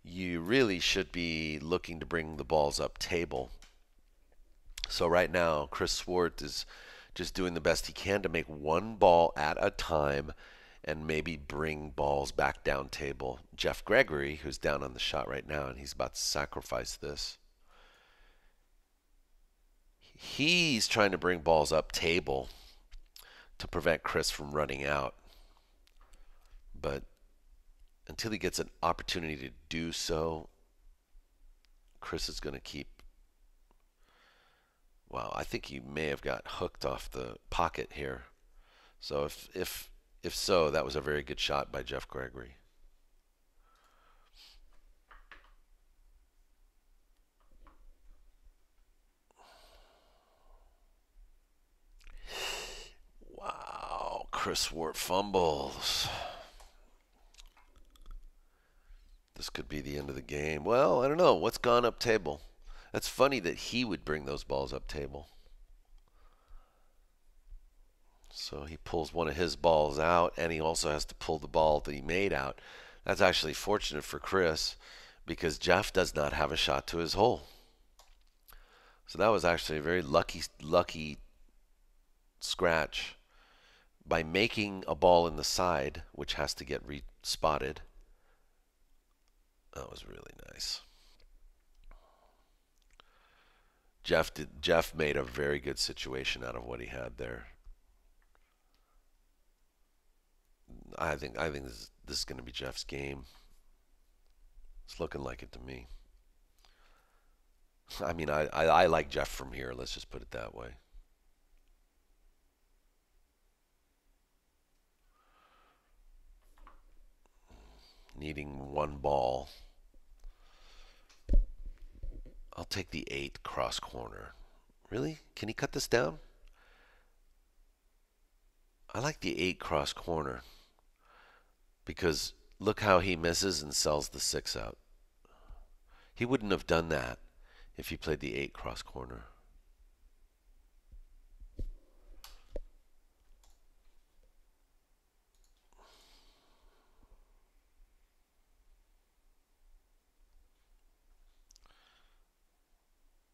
you really should be looking to bring the balls up table. So right now, Chris Swart is just doing the best he can to make one ball at a time and maybe bring balls back down table. Jeff Gregory, who's down on the shot right now, and he's about to sacrifice this. He's trying to bring balls up table to prevent Chris from running out. But until he gets an opportunity to do so, Chris is going to keep. Wow, I think he may have got hooked off the pocket here. So if so, that was a very good shot by Jeff Gregory. Wow, Chris Swart fumbles. This could be the end of the game. Well, I don't know. What's gone up table? That's funny that he would bring those balls up table. So he pulls one of his balls out, and he also has to pull the ball that he made out. That's actually fortunate for Chris because Jeff does not have a shot to his hole. So that was actually a very lucky scratch. By making a ball in the side, which has to get spotted. That was really nice. Jeff made a very good situation out of what he had there. I think this is going to be Jeff's game. It's looking like it to me. I mean, I like Jeff from here. Let's just put it that way. Needing one ball. I'll take the 8 cross corner. Really? Can he cut this down? I like the 8 cross corner because look how he misses and sells the 6 out. He wouldn't have done that if he played the 8 cross corner.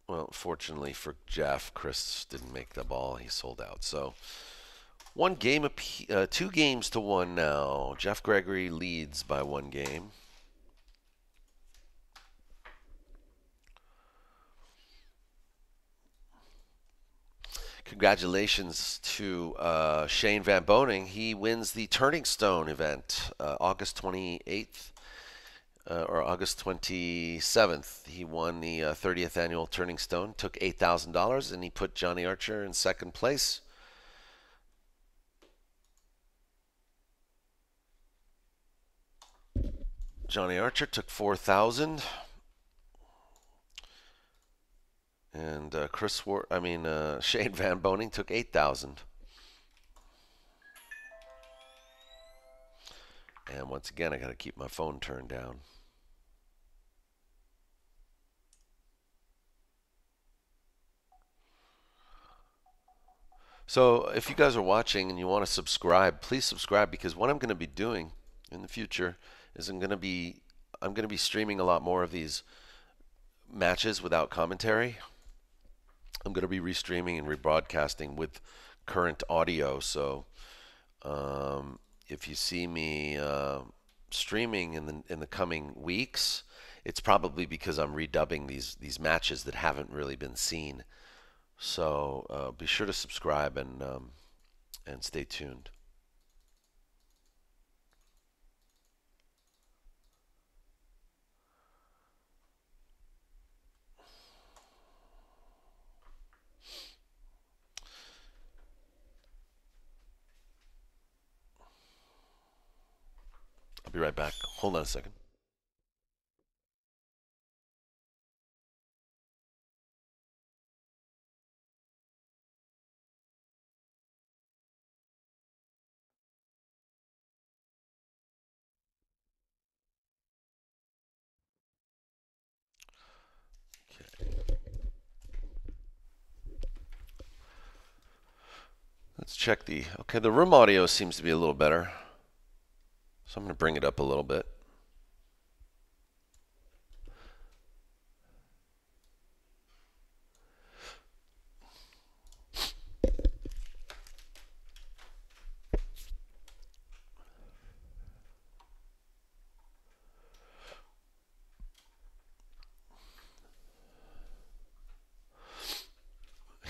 Well, fortunately for Jeff, Chris didn't make the ball. He sold out. So 2 games to 1 now. Jeff Gregory leads by 1 game. Congratulations to Shane Van Boning. He wins the Turning Stone event August 28th. Or August 27th, he won the 30th annual Turning Stone, took $8,000, and he put Johnny Archer in second place. Johnny Archer took $4,000, and Shane Van Boning took $8,000. And once again, I got to keep my phone turned down. So if you guys are watching and you want to subscribe, please subscribe, because what I'm going to be doing in the future is I'm going to be streaming a lot more of these matches without commentary. I'm going to be restreaming and rebroadcasting with current audio. So if you see me streaming in the coming weeks, it's probably because I'm redubbing these matches that haven't really been seen. So be sure to subscribe and stay tuned. I'll be right back. Hold on a second. Let's check the room audio seems to be a little better. So I'm going to bring it up a little bit.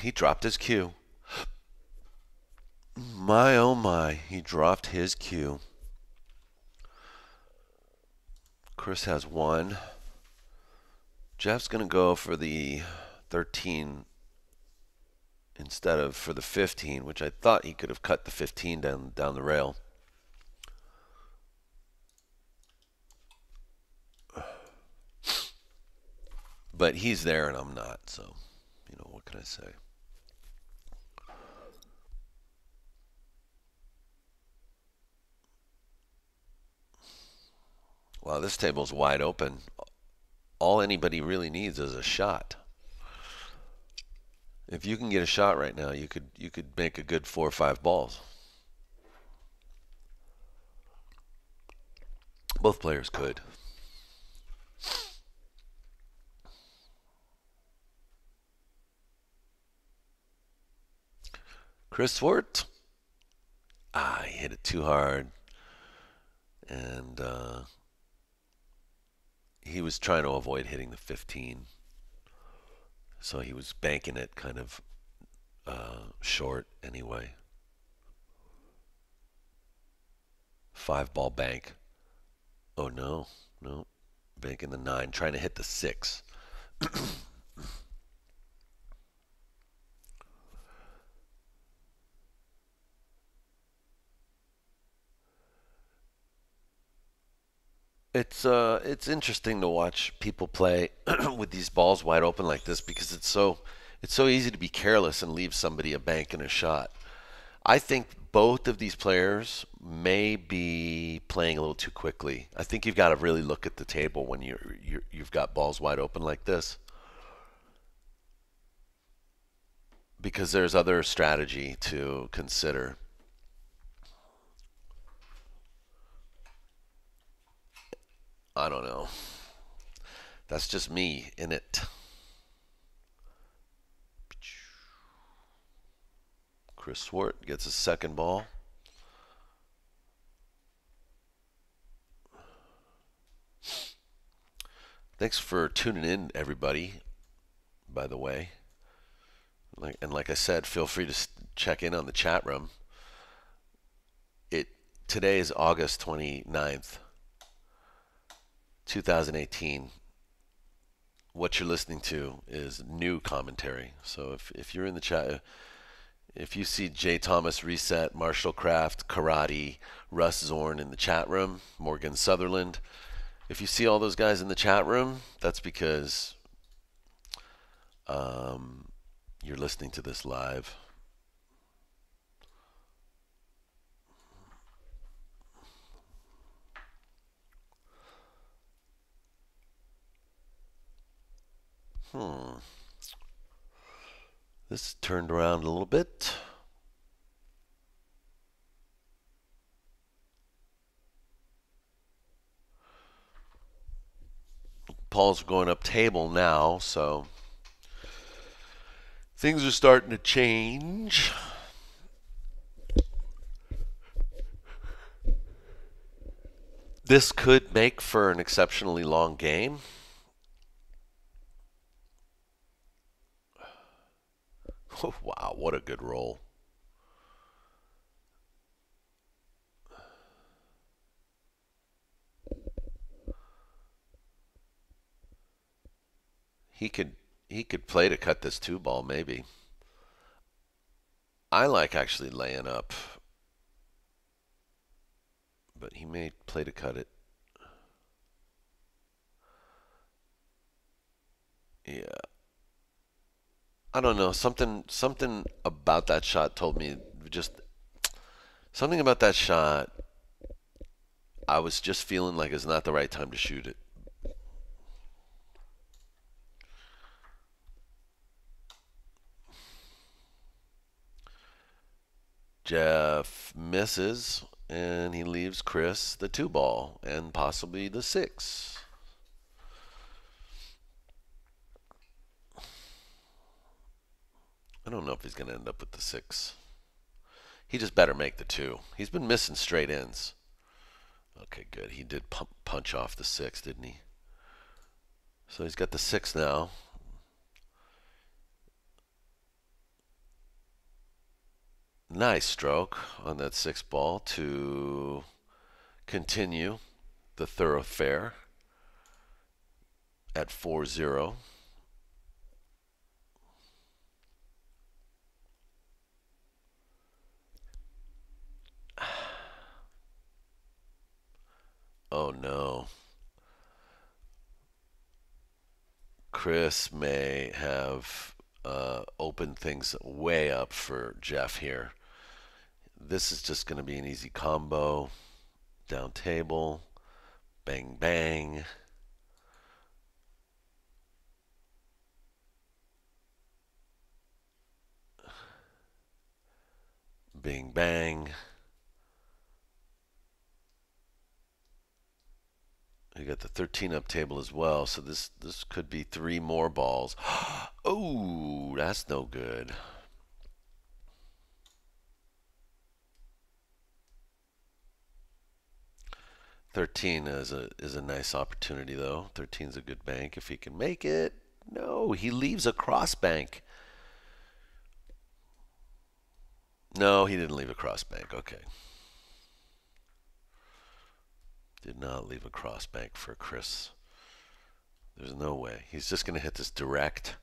He dropped his cue. My oh my, he dropped his cue. Chris has 1. Jeff's going to go for the 13 instead of for the 15, which I thought he could have cut the 15 down the rail. But he's there and I'm not, so, what can I say? Wow, this table's wide open. All anybody really needs is a shot. If you can get a shot right now, you could make a good 4 or 5 balls. Both players could. Chris Swart. He hit it too hard. And he was trying to avoid hitting the 15. So he was banking it kind of short anyway. 5-ball bank. Oh no, no. Banking the 9, trying to hit the 6. It's interesting to watch people play with these balls wide open like this because it's so easy to be careless and leave somebody a bank and a shot. I think both of these players may be playing a little too quickly. I think you've got to really look at the table when you've got balls wide open like this because there's other strategy to consider. I don't know. That's just me in it. Chris Swart gets his second ball. Thanks for tuning in, everybody, by the way. Like I said, feel free to check in on the chat room. Today is August 29th, 2018. What you're listening to is new commentary. So if you're in the chat, if you see Jay Thomas, Reset, Marshall Kraft, Karate, Russ Zorn in the chat room, Morgan Sutherland, if you see all those guys in the chat room, that's because you're listening to this live. This turned around a little bit. Paul's going up table now, so things are starting to change. This could make for an exceptionally long game. Wow, what a good roll. He could play to cut this 2-ball maybe. I like actually laying up, but he may play to cut it. Yeah. I don't know. Something about that shot told me just something about that shot. I was just feeling like it's not the right time to shoot it. Jeff misses, and he leaves Chris the 2-ball and possibly the 6. I don't know if he's going to end up with the 6. He just better make the 2. He's been missing straight ends. Okay, good. He did punch off the 6, didn't he? So he's got the 6 now. Nice stroke on that 6-ball to continue the thoroughfare at 4-0. Oh no. Chris may have opened things way up for Jeff here. This is just going to be an easy combo. Down table. Bang, bang. Bing, bang. You got the 13 up table as well, so this could be 3 more balls. Oh, that's no good. 13 is a nice opportunity though. 13 is a good bank if he can make it. No, he leaves a cross bank. No, he didn't leave a cross bank. Okay. Did not leave a cross bank for Chris. There's no way. He's just going to hit this direct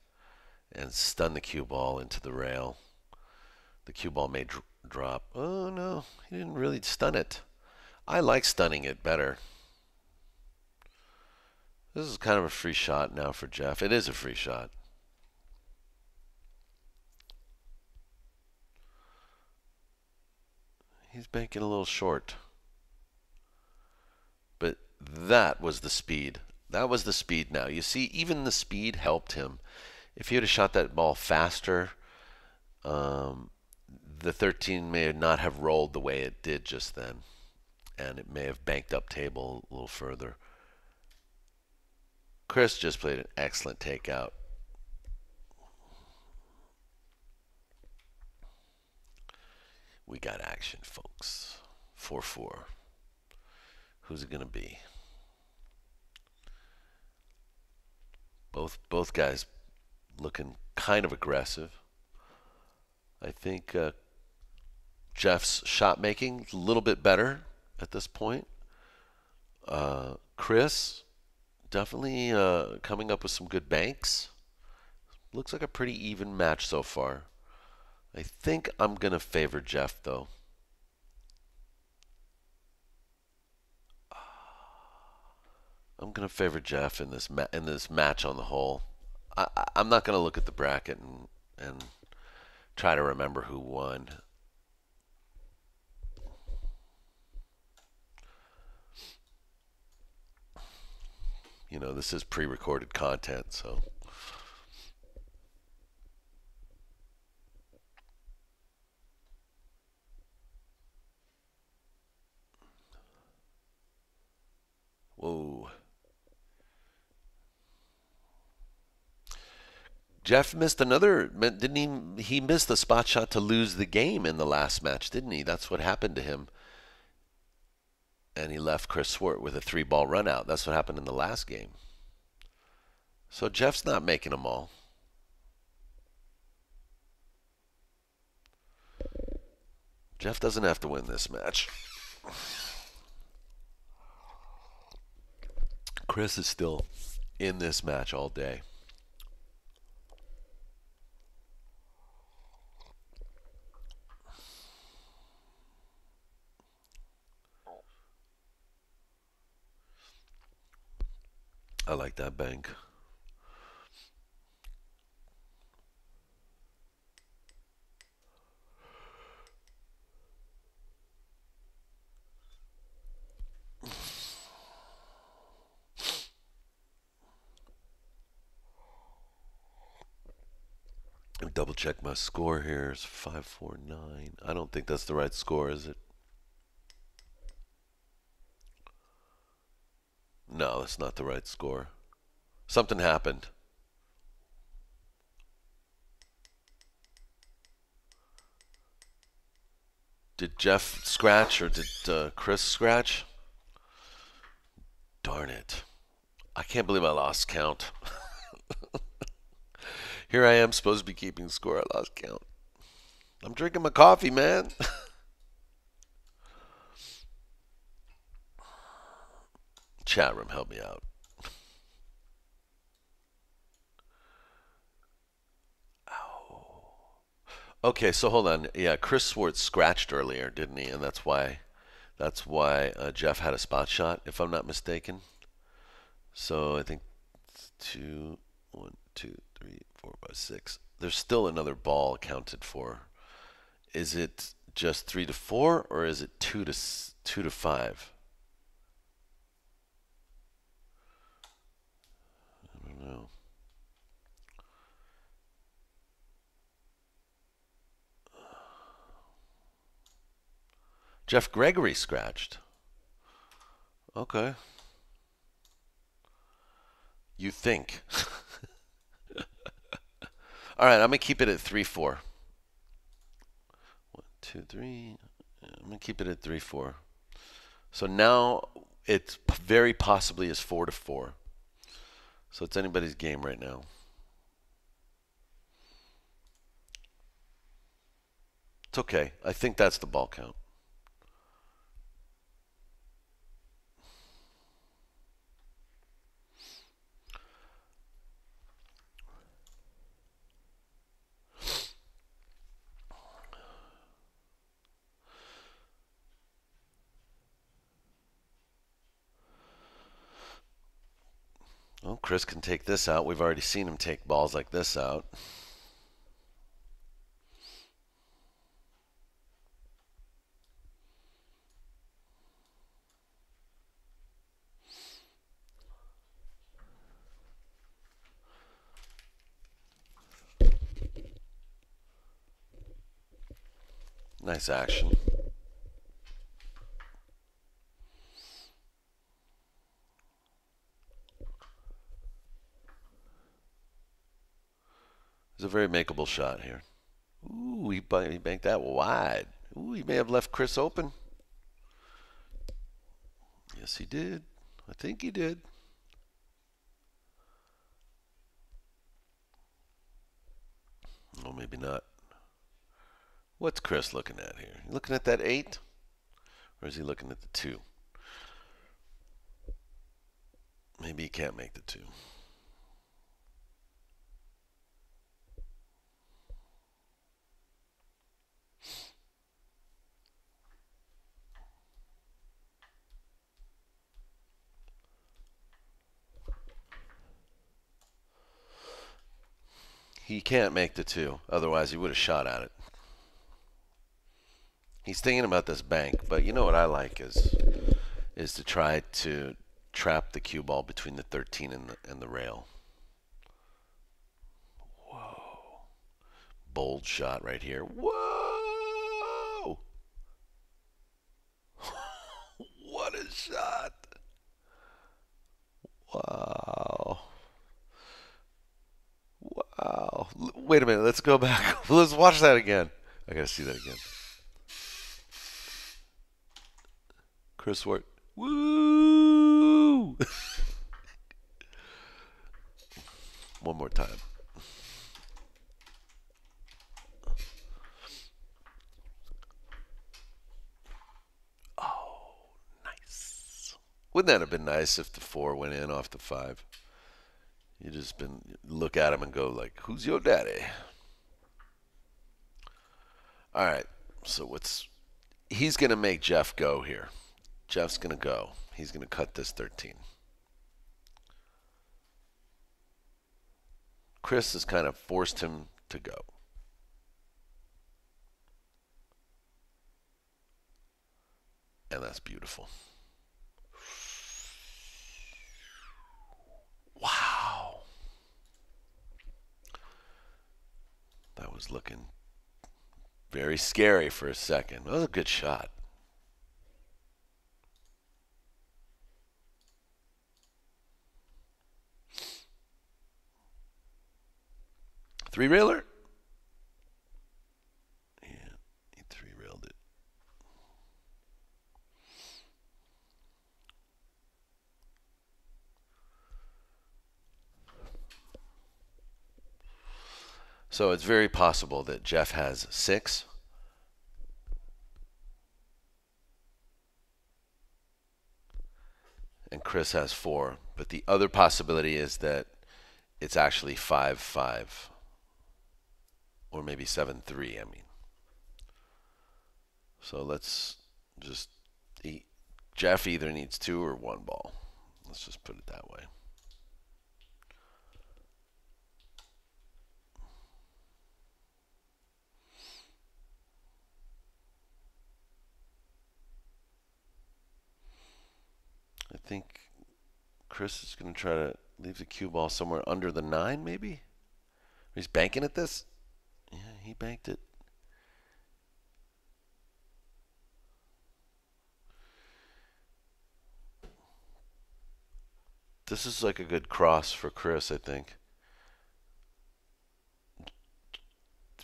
and stun the cue ball into the rail. The cue ball may drop. Oh no, he didn't really stun it. I like stunning it better. This is kind of a free shot now for Jeff. It is a free shot. He's banking a little short. But that was the speed. That was the speed now. You see, even the speed helped him. If he would have shot that ball faster, the 13 may not have rolled the way it did just then. And it may have banked up table a little further. Chris just played an excellent takeout. We got action, folks. 4-4. Who's it going to be? Both guys looking kind of aggressive. I think Jeff's shot making a little bit better at this point. Chris definitely coming up with some good banks. Looks like a pretty even match so far. I think I'm going to favor Jeff, though. I'm going to favor Jeff in this match on the whole. I'm not going to look at the bracket and try to remember who won. You know, this is pre-recorded content, so. Whoa. Jeff missed another, didn't he missed the spot shot to lose the game in the last match, didn't he? That's what happened to him. And he left Chris Swart with a 3-ball run out. That's what happened in the last game. So Jeff's not making them all. Jeff doesn't have to win this match. Chris is still in this match all day. I like that bank. Double check my score here. It's 549. I don't think that's the right score, is it? No, that's not the right score. Something happened. Did Jeff scratch or did Chris scratch? Darn it. I can't believe I lost count. Here I am supposed to be keeping score. I lost count. I'm drinking my coffee, man. Chat room, help me out. Ow. Okay, so hold on. Yeah, Chris Swart scratched earlier, didn't he? And that's why Jeff had a spot shot, if I'm not mistaken. So I think 2, 1, 2, 3, 4, 5, 6. There's still another ball accounted for. Is it just 3 to 4 or is it 2 to 5? I don't know. Jeff Gregory scratched. Okay. You think. All right, I'm going to keep it at 3-4. 1, 2, 3. I'm going to keep it at 3-4. So now It very possibly is 4-4. So it's anybody's game right now. It's okay. I think that's the ball count. Well, Chris can take this out. We've already seen him take balls like this out. Nice action. It's a very makeable shot here. Ooh, he banked that wide. Ooh, he may have left Chris open. Yes, he did. I think he did. Oh, maybe not. What's Chris looking at here? You looking at that 8? Or is he looking at the 2? Maybe he can't make the 2. He can't make the 2. Otherwise, he would have shot at it. He's thinking about this bank, but you know what I like is to try to trap the cue ball between the 13 and the rail. Whoa. Bold shot right here. Whoa! What a shot! Wow. Wow. Wait a minute. Let's go back. Let's watch that again. I gotta see that again. Chris Swart. Woo! One more time. Oh, nice. Wouldn't that have been nice if the 4 went in off the 5? You just look at him and go like, "Who's your daddy?" All right. So he's gonna make Jeff go here. Jeff's gonna go. He's gonna cut this 13. Chris has kind of forced him to go. And that's beautiful. Wow. That was looking very scary for a second. That was a good shot. Three-railer? Yeah, he three-railed it. So it's very possible that Jeff has 6. And Chris has 4. But the other possibility is that it's actually 5-5. Or maybe 7-3, I mean. So let's just Jeff either needs 2 or 1 ball. Let's just put it that way. I think Chris is going to try to leave the cue ball somewhere under the 9, maybe? He's banking at this? Yeah, he banked it. This is like a good cross for Chris, I think.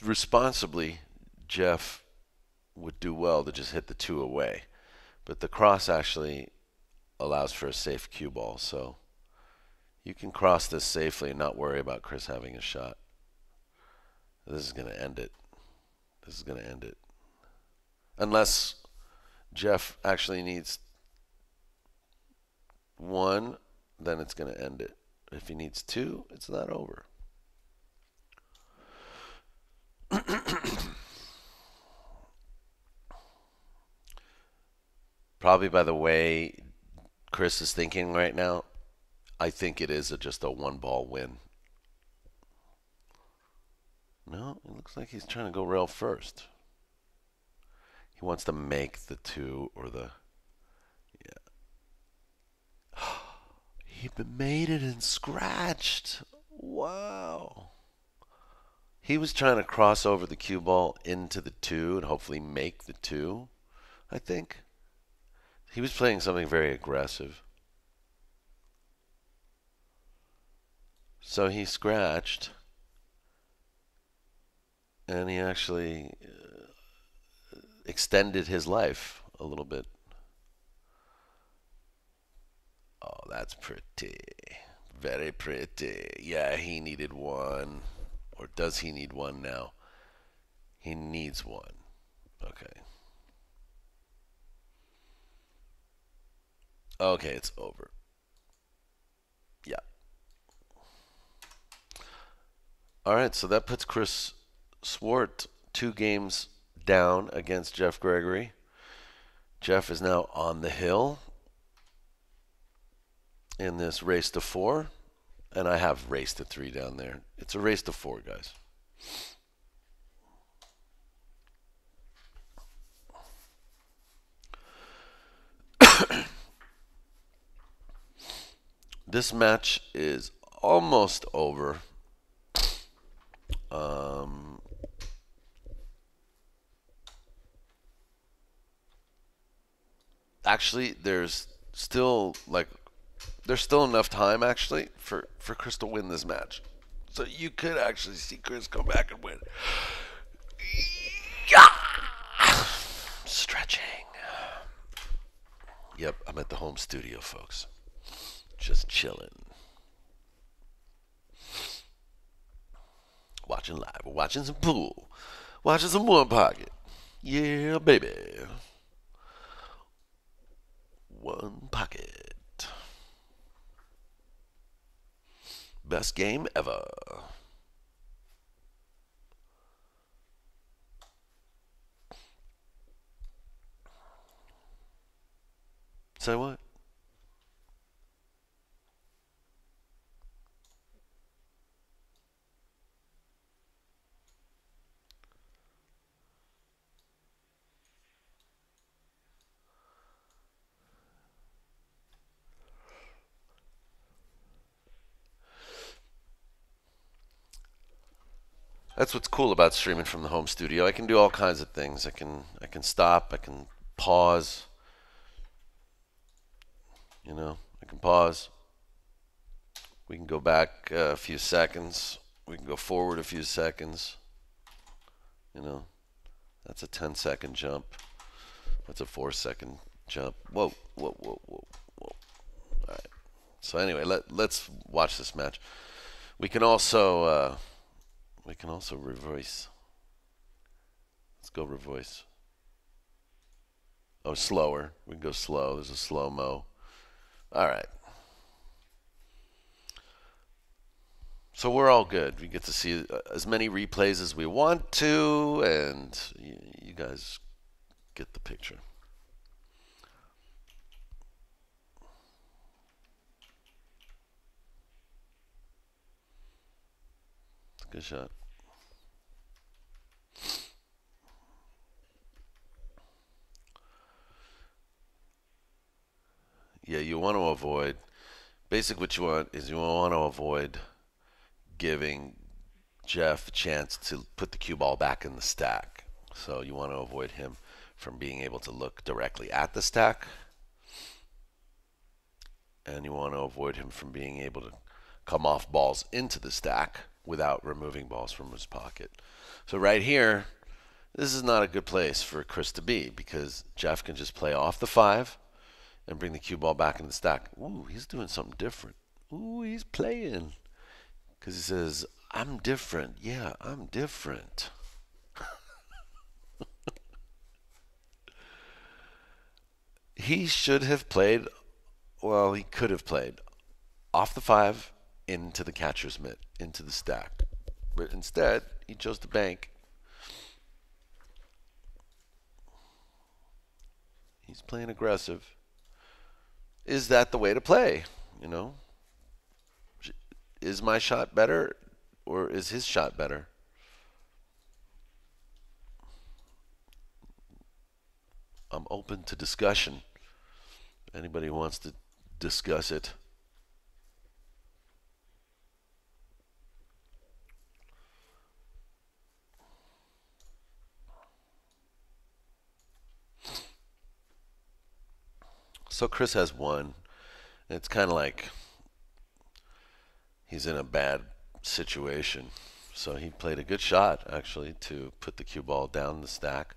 Responsibly, Jeff would do well to just hit the 2 away. But the cross actually allows for a safe cue ball. So you can cross this safely and not worry about Chris having a shot. This is going to end it. This is going to end it. Unless Jeff actually needs one, then it's going to end it. If he needs two, it's not over. Probably by the way Chris is thinking right now, I think it is just a one-ball win. No, it looks like he's trying to go rail first. He wants to make the two or the... Yeah. He made it and scratched. Wow. He was trying to cross over the cue ball into the two and hopefully make the two, I think. He was playing something very aggressive. So he scratched. And he actually extended his life a little bit. Oh, that's pretty. Very pretty. Yeah, he needed one. Or does he need one now? He needs one. Okay. Okay, it's over. Yeah. All right, so that puts Chris Swart 2 games down against Jeff Gregory. Jeff is now on the hill in this race to 4. And I have race to 3 down there. It's a race to 4, guys. This match is almost over. Actually, there's still enough time actually for Chris to win this match. So you could actually see Chris come back and win. Yeah! Stretching. Yep, I'm at the home studio, folks. Just chilling. Watching live. We're watching some pool. Watching some One Pocket. Yeah, baby. One Pocket. Best game ever. Say what? That's what's cool about streaming from the home studio. I can do all kinds of things. I can stop. I can pause. You know, I can pause. We can go back a few seconds. We can go forward a few seconds. You know, that's a 10-second jump. That's a 4-second jump. Whoa, whoa, whoa, whoa, whoa. All right. So anyway, let's watch this match. We can also reverse. Let's go reverse. Oh, slower. We can go slow. There's a slow-mo. All right. So we're all good. We get to see as many replays as we want to, and you guys get the picture. Good shot. Yeah, you want to avoid. Basically, what you want is you want to avoid giving Jeff a chance to put the cue ball back in the stack. So you want to avoid him from being able to look directly at the stack. And you want to avoid him from being able to come off balls into the stack without removing balls from his pocket. So right here, this is not a good place for Chris to be because Jeff can just play off the 5 and bring the cue ball back into the stack. Ooh, he's doing something different. Ooh, he's playing. Because he says, I'm different. Yeah, I'm different. He should have played, well, he could have played off the 5 into the catcher's mitt, into the stack. But instead, he chose to bank. He's playing aggressive. Is that the way to play? You know, is my shot better or is his shot better? I'm open to discussion. Anybody who wants to discuss it. So Chris has one. It's kind of like he's in a bad situation. So he played a good shot, actually, to put the cue ball down the stack.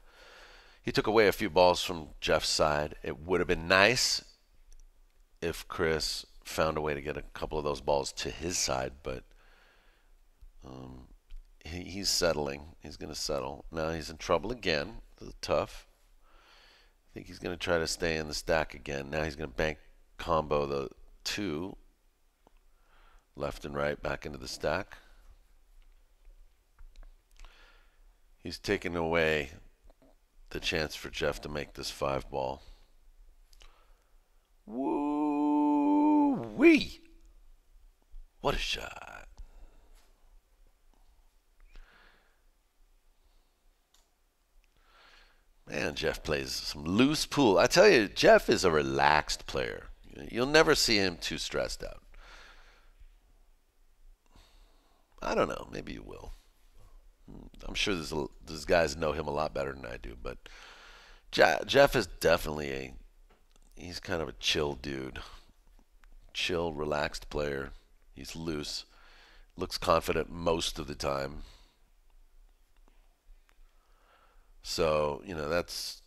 He took away a few balls from Jeff's side. It would have been nice if Chris found a way to get a couple of those balls to his side, but he's settling. He's going to settle. Now he's in trouble again. This is tough. I think he's going to try to stay in the stack again. Now he's going to bank combo the 2 left and right back into the stack. He's taken away the chance for Jeff to make this 5 ball. Woo-wee! What a shot. Man, Jeff plays some loose pool. I tell you, Jeff is a relaxed player. You'll never see him too stressed out. I don't know. Maybe you will. I'm sure there's guys know him a lot better than I do, but Jeff is definitely he's kind of a chill dude. Chill, relaxed player. He's loose. Looks confident most of the time. So, you know, that's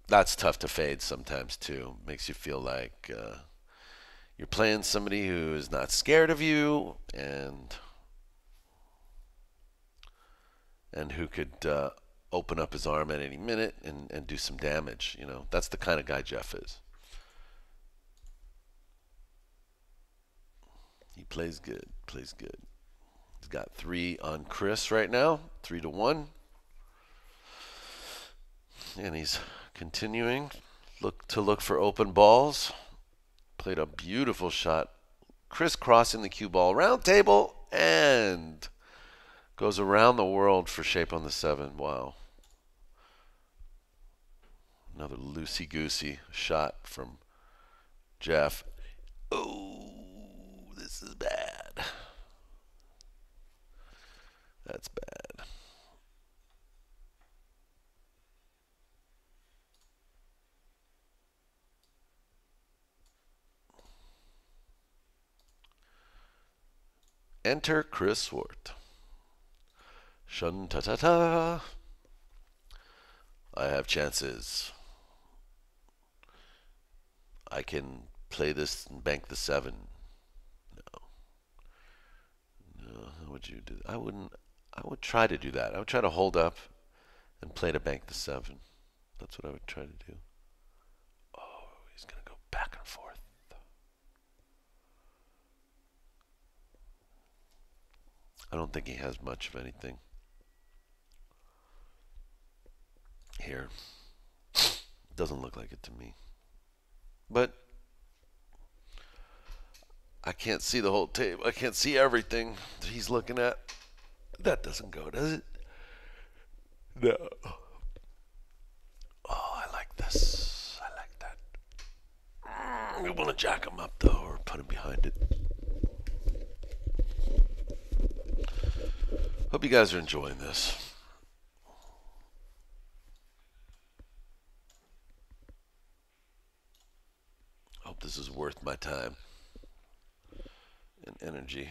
tough to fade sometimes too. Makes you feel like you're playing somebody who is not scared of you and who could open up his arm at any minute and do some damage. You know, that's the kind of guy Jeff is. He plays good. Plays good. He's got 3 on Chris right now, 3-1. And he's continuing to look for open balls. Played a beautiful shot. Chris crossing the cue ball round table and goes around the world for shape on the 7. Wow. Another loosey-goosey shot from Jeff. Oh, this is bad. That's bad. Enter Chris Swart. Shun-ta-ta-ta. I have chances. I can play this and bank the 7. No. No, how would you do that? I would try to do that. I would try to hold up and play to bank the 7. That's what I would try to do. Oh, he's going to go back and forth. I don't think he has much of anything here. Doesn't look like it to me. But I can't see the whole tape. I can't see everything that he's looking at. That doesn't go, does it? No. Oh, I like this. I like that. We want to jack him up, though, or put him behind it. Hope you guys are enjoying this. Hope this is worth my time and energy.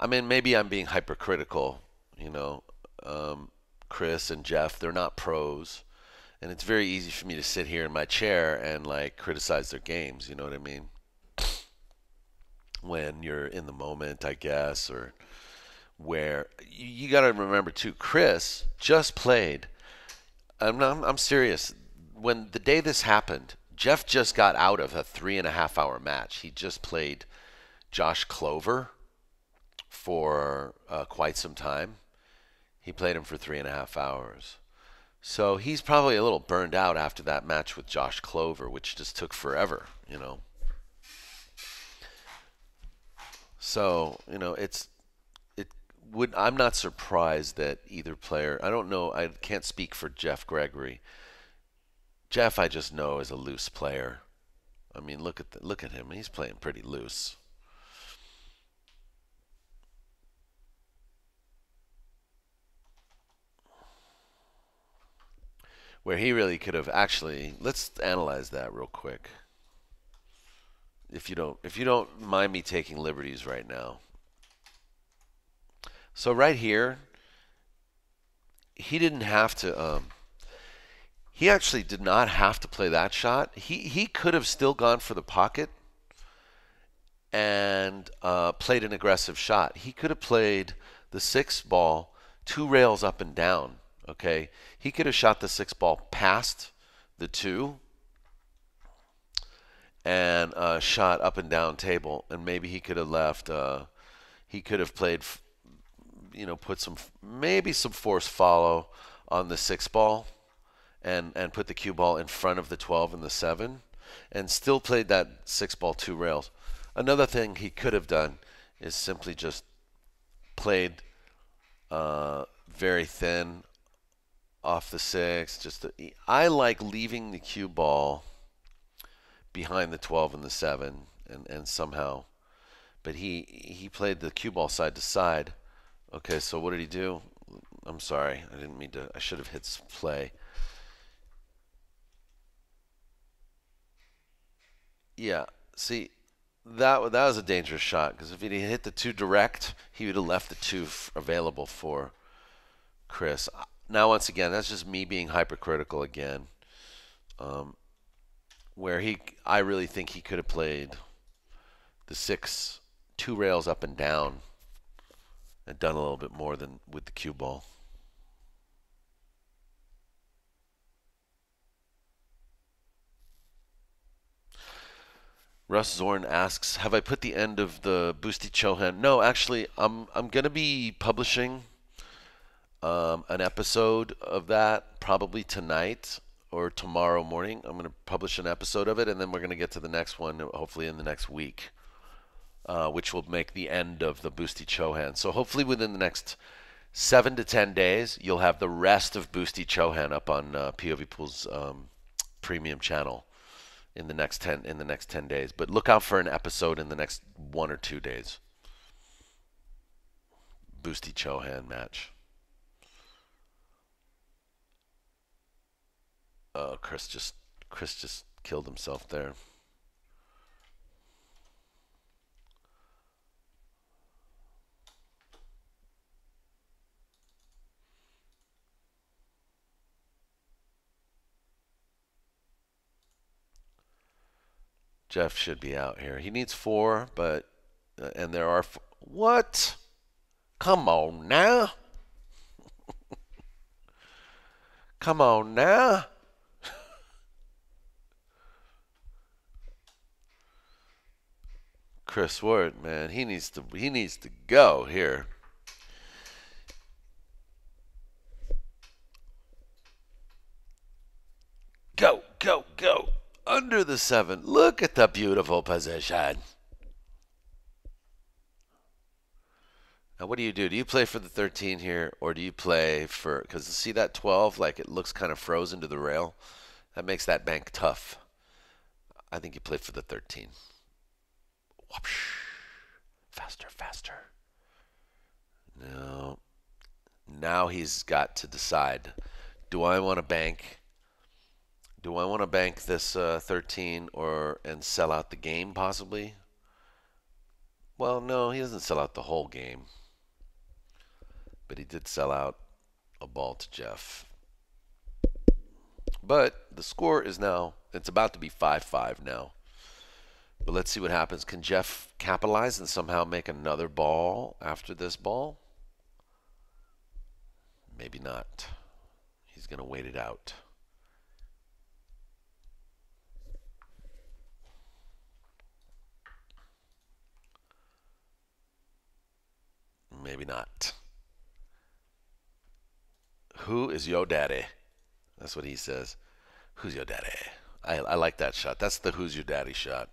I mean, maybe I'm being hypercritical. You know, um, Chris and Jeff, they're not pros, and it's very easy for me to sit here in my chair and like criticize their games. You know what I mean? When you're in the moment, I guess, or where you got to remember too. Chris just played. I'm serious. When the day this happened, Jeff just got out of a 3.5 hour match. He just played Josh Clover for quite some time. He played him for 3.5 hours. So he's probably a little burned out after that match with Josh Clover, which just took forever, you know. So, you know, it would I'm not surprised that either player, I don't know, I can't speak for Jeff Gregory. Jeff I just know is a loose player. I mean, look at him. He's playing pretty loose. Where he really could have actually, let's analyze that real quick. If you don't mind me taking liberties right now. So right here, he didn't have to he actually did not have to play that shot. He could have still gone for the pocket and played an aggressive shot. He could have played the six ball 2 rails up and down. Okay, he could have shot the six ball past the two and shot up and down table, and maybe he could have left. He could have played, put some maybe some force follow on the six ball, and put the cue ball in front of the 12 and the 7, and still played that six ball 2 rails. Another thing he could have done is simply just played very thin off the six. I like leaving the cue ball behind the 12 and the 7, and somehow, but he played the cue ball side to side. Okay, so what did he do? I'm sorry, I didn't mean to. I should have hit play. Yeah, see, that was a dangerous shot because if he hit the two direct, he would have left the two available for Chris. Now, once again, that's just me being hypercritical again. Um, where I really think he could have played the six 2 rails up and down and done a little bit more than with the cue ball. Russ Zorn asks, "Have I put the end of the Boosty Chohan?" No, actually, I'm gonna be publishing an episode of that probably tonight or tomorrow morning. I'm gonna publish an episode of it, and then we're gonna get to the next one hopefully in the next week, which will make the end of the Boosty Chohan. So hopefully within the next 7 to 10 days, you'll have the rest of Boosty Chohan up on POV Pool's premium channel in the next 10 days. But look out for an episode in the next 1 or 2 days. Boosty Chohan match. Chris just killed himself there. Jeff should be out here. He needs 4, but and there are what? Come on now. Come on now. Chris Swart, man, he needs to go here. Go, go, go. Under the 7. Look at the beautiful position. Now, what do you do? Do you play for the 13 here, or do you play for, because see that 12, like it looks kind of frozen to the rail? That makes that bank tough. I think you play for the 13. Whoopsh. Faster, faster. No. Now he's got to decide. Do I want to bank? Do I want to bank this 13 and sell out the game possibly? Well, no, he doesn't sell out the whole game, but he did sell out a ball to Jeff. But the score is now, it's about to be 5-5 now. But let's see what happens. Can Jeff capitalize and somehow make another ball after this ball? Maybe not. He's going to wait it out. Maybe not. Who is your daddy? That's what he says. Who's your daddy? I like that shot. That's the who's your daddy shot.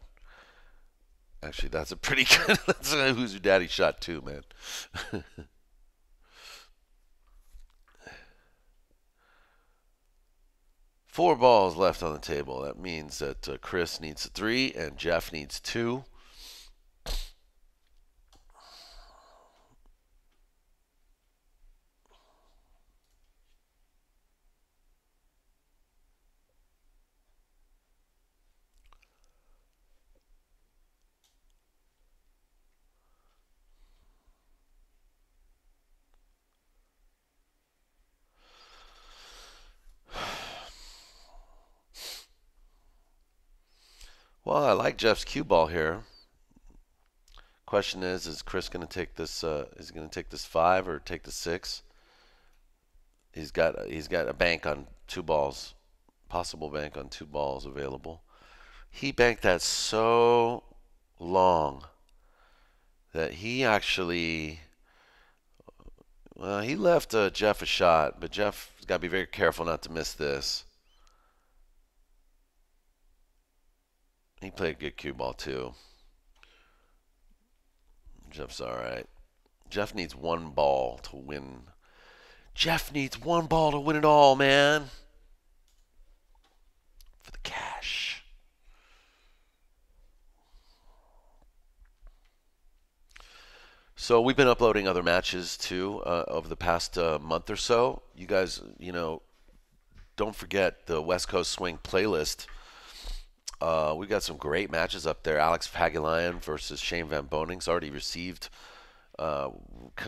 Actually, that's a pretty good that's a who's your daddy shot too, man. 4 balls left on the table. That means that Chris needs 3 and Jeff needs 2. Well, I like Jeff's cue ball here. Question is Chris going to take this? Is he going to take this 5 or take the 6? He's got a bank on 2 balls, possible bank on 2 balls available. He banked that so long that he actually, well, he left Jeff a shot, but Jeff's got to be very careful not to miss this. He played a good cue ball too. Jeff's all right. Jeff needs 1 ball to win. Jeff needs 1 ball to win it all, man. For the cash. So we've been uploading other matches too over the past month or so. You guys, don't forget the West Coast Swing playlist. We've got some great matches up there. Alex Pagulayan versus Shane Van Boning's already received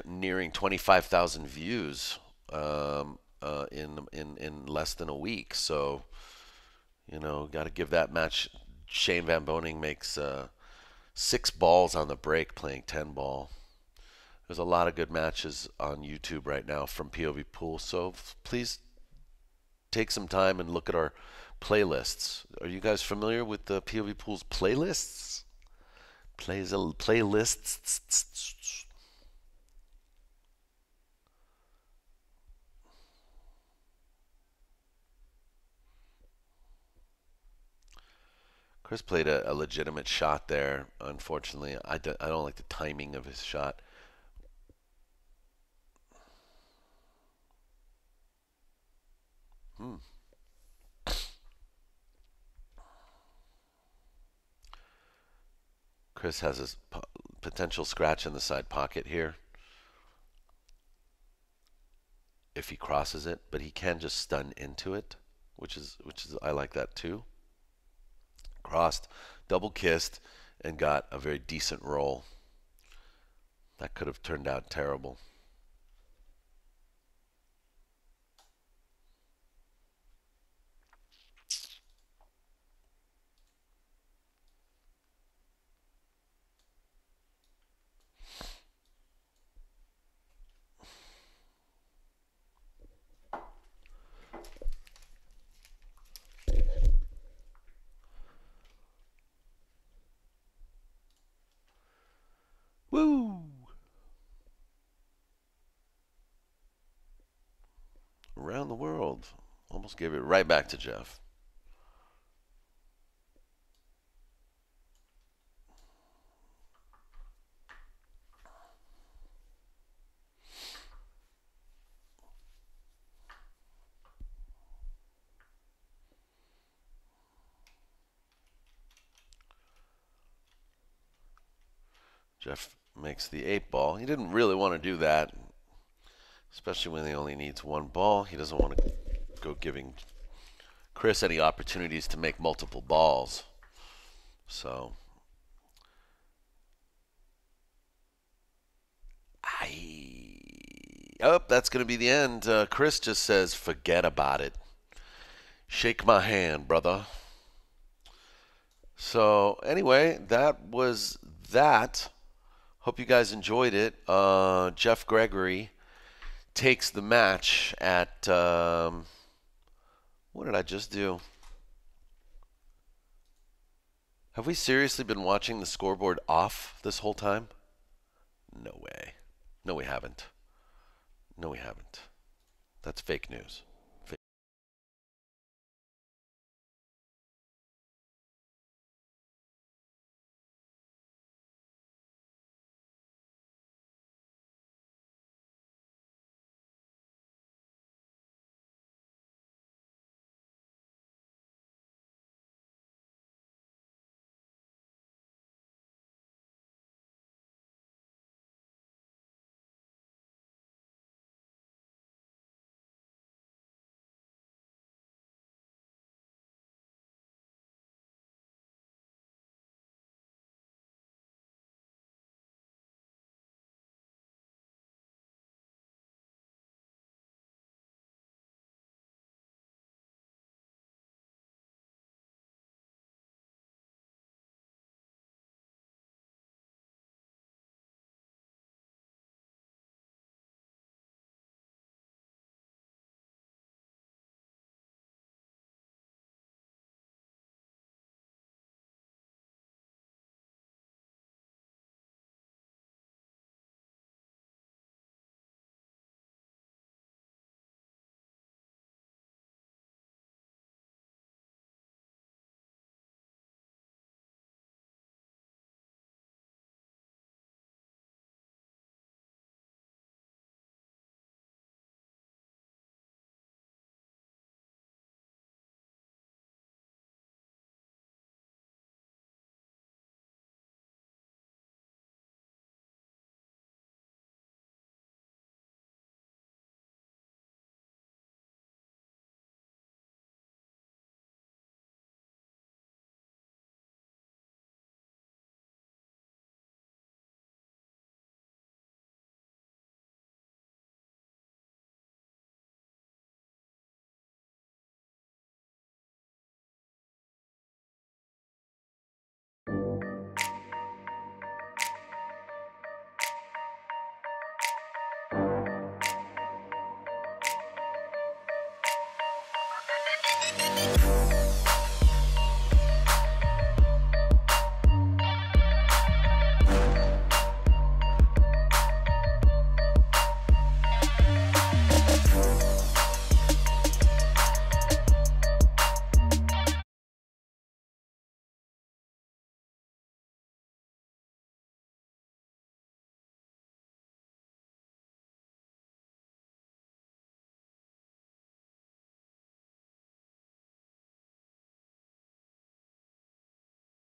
nearing 25,000 views in less than a week. So, got to give that match. Shane Van Boning makes 6 balls on the break playing 10 ball. There's a lot of good matches on YouTube right now from POV Pool. So please take some time and look at our playlists. Are you guys familiar with the POV Pool's playlists? Playlists. Chris played a legitimate shot there. Unfortunately, I don't like the timing of his shot. Chris has his potential scratch in the side pocket here if he crosses it, but he can just stun into it, which is I like that too. Crossed, double kissed, and got a very decent roll. That could have turned out terrible. Woo! Around the world. Almost gave it right back to Jeff. Jeff makes the 8 ball. He didn't really want to do that, especially when he only needs 1 ball. He doesn't want to go giving Chris any opportunities to make multiple balls. So Oh, that's going to be the end. Chris just says, forget about it. Shake my hand, brother. So, anyway, that was that. Hope you guys enjoyed it. Jeff Gregory takes the match at. What did I just do? Have we seriously been watching the scoreboard off this whole time? No way. No, we haven't. No, we haven't. That's fake news.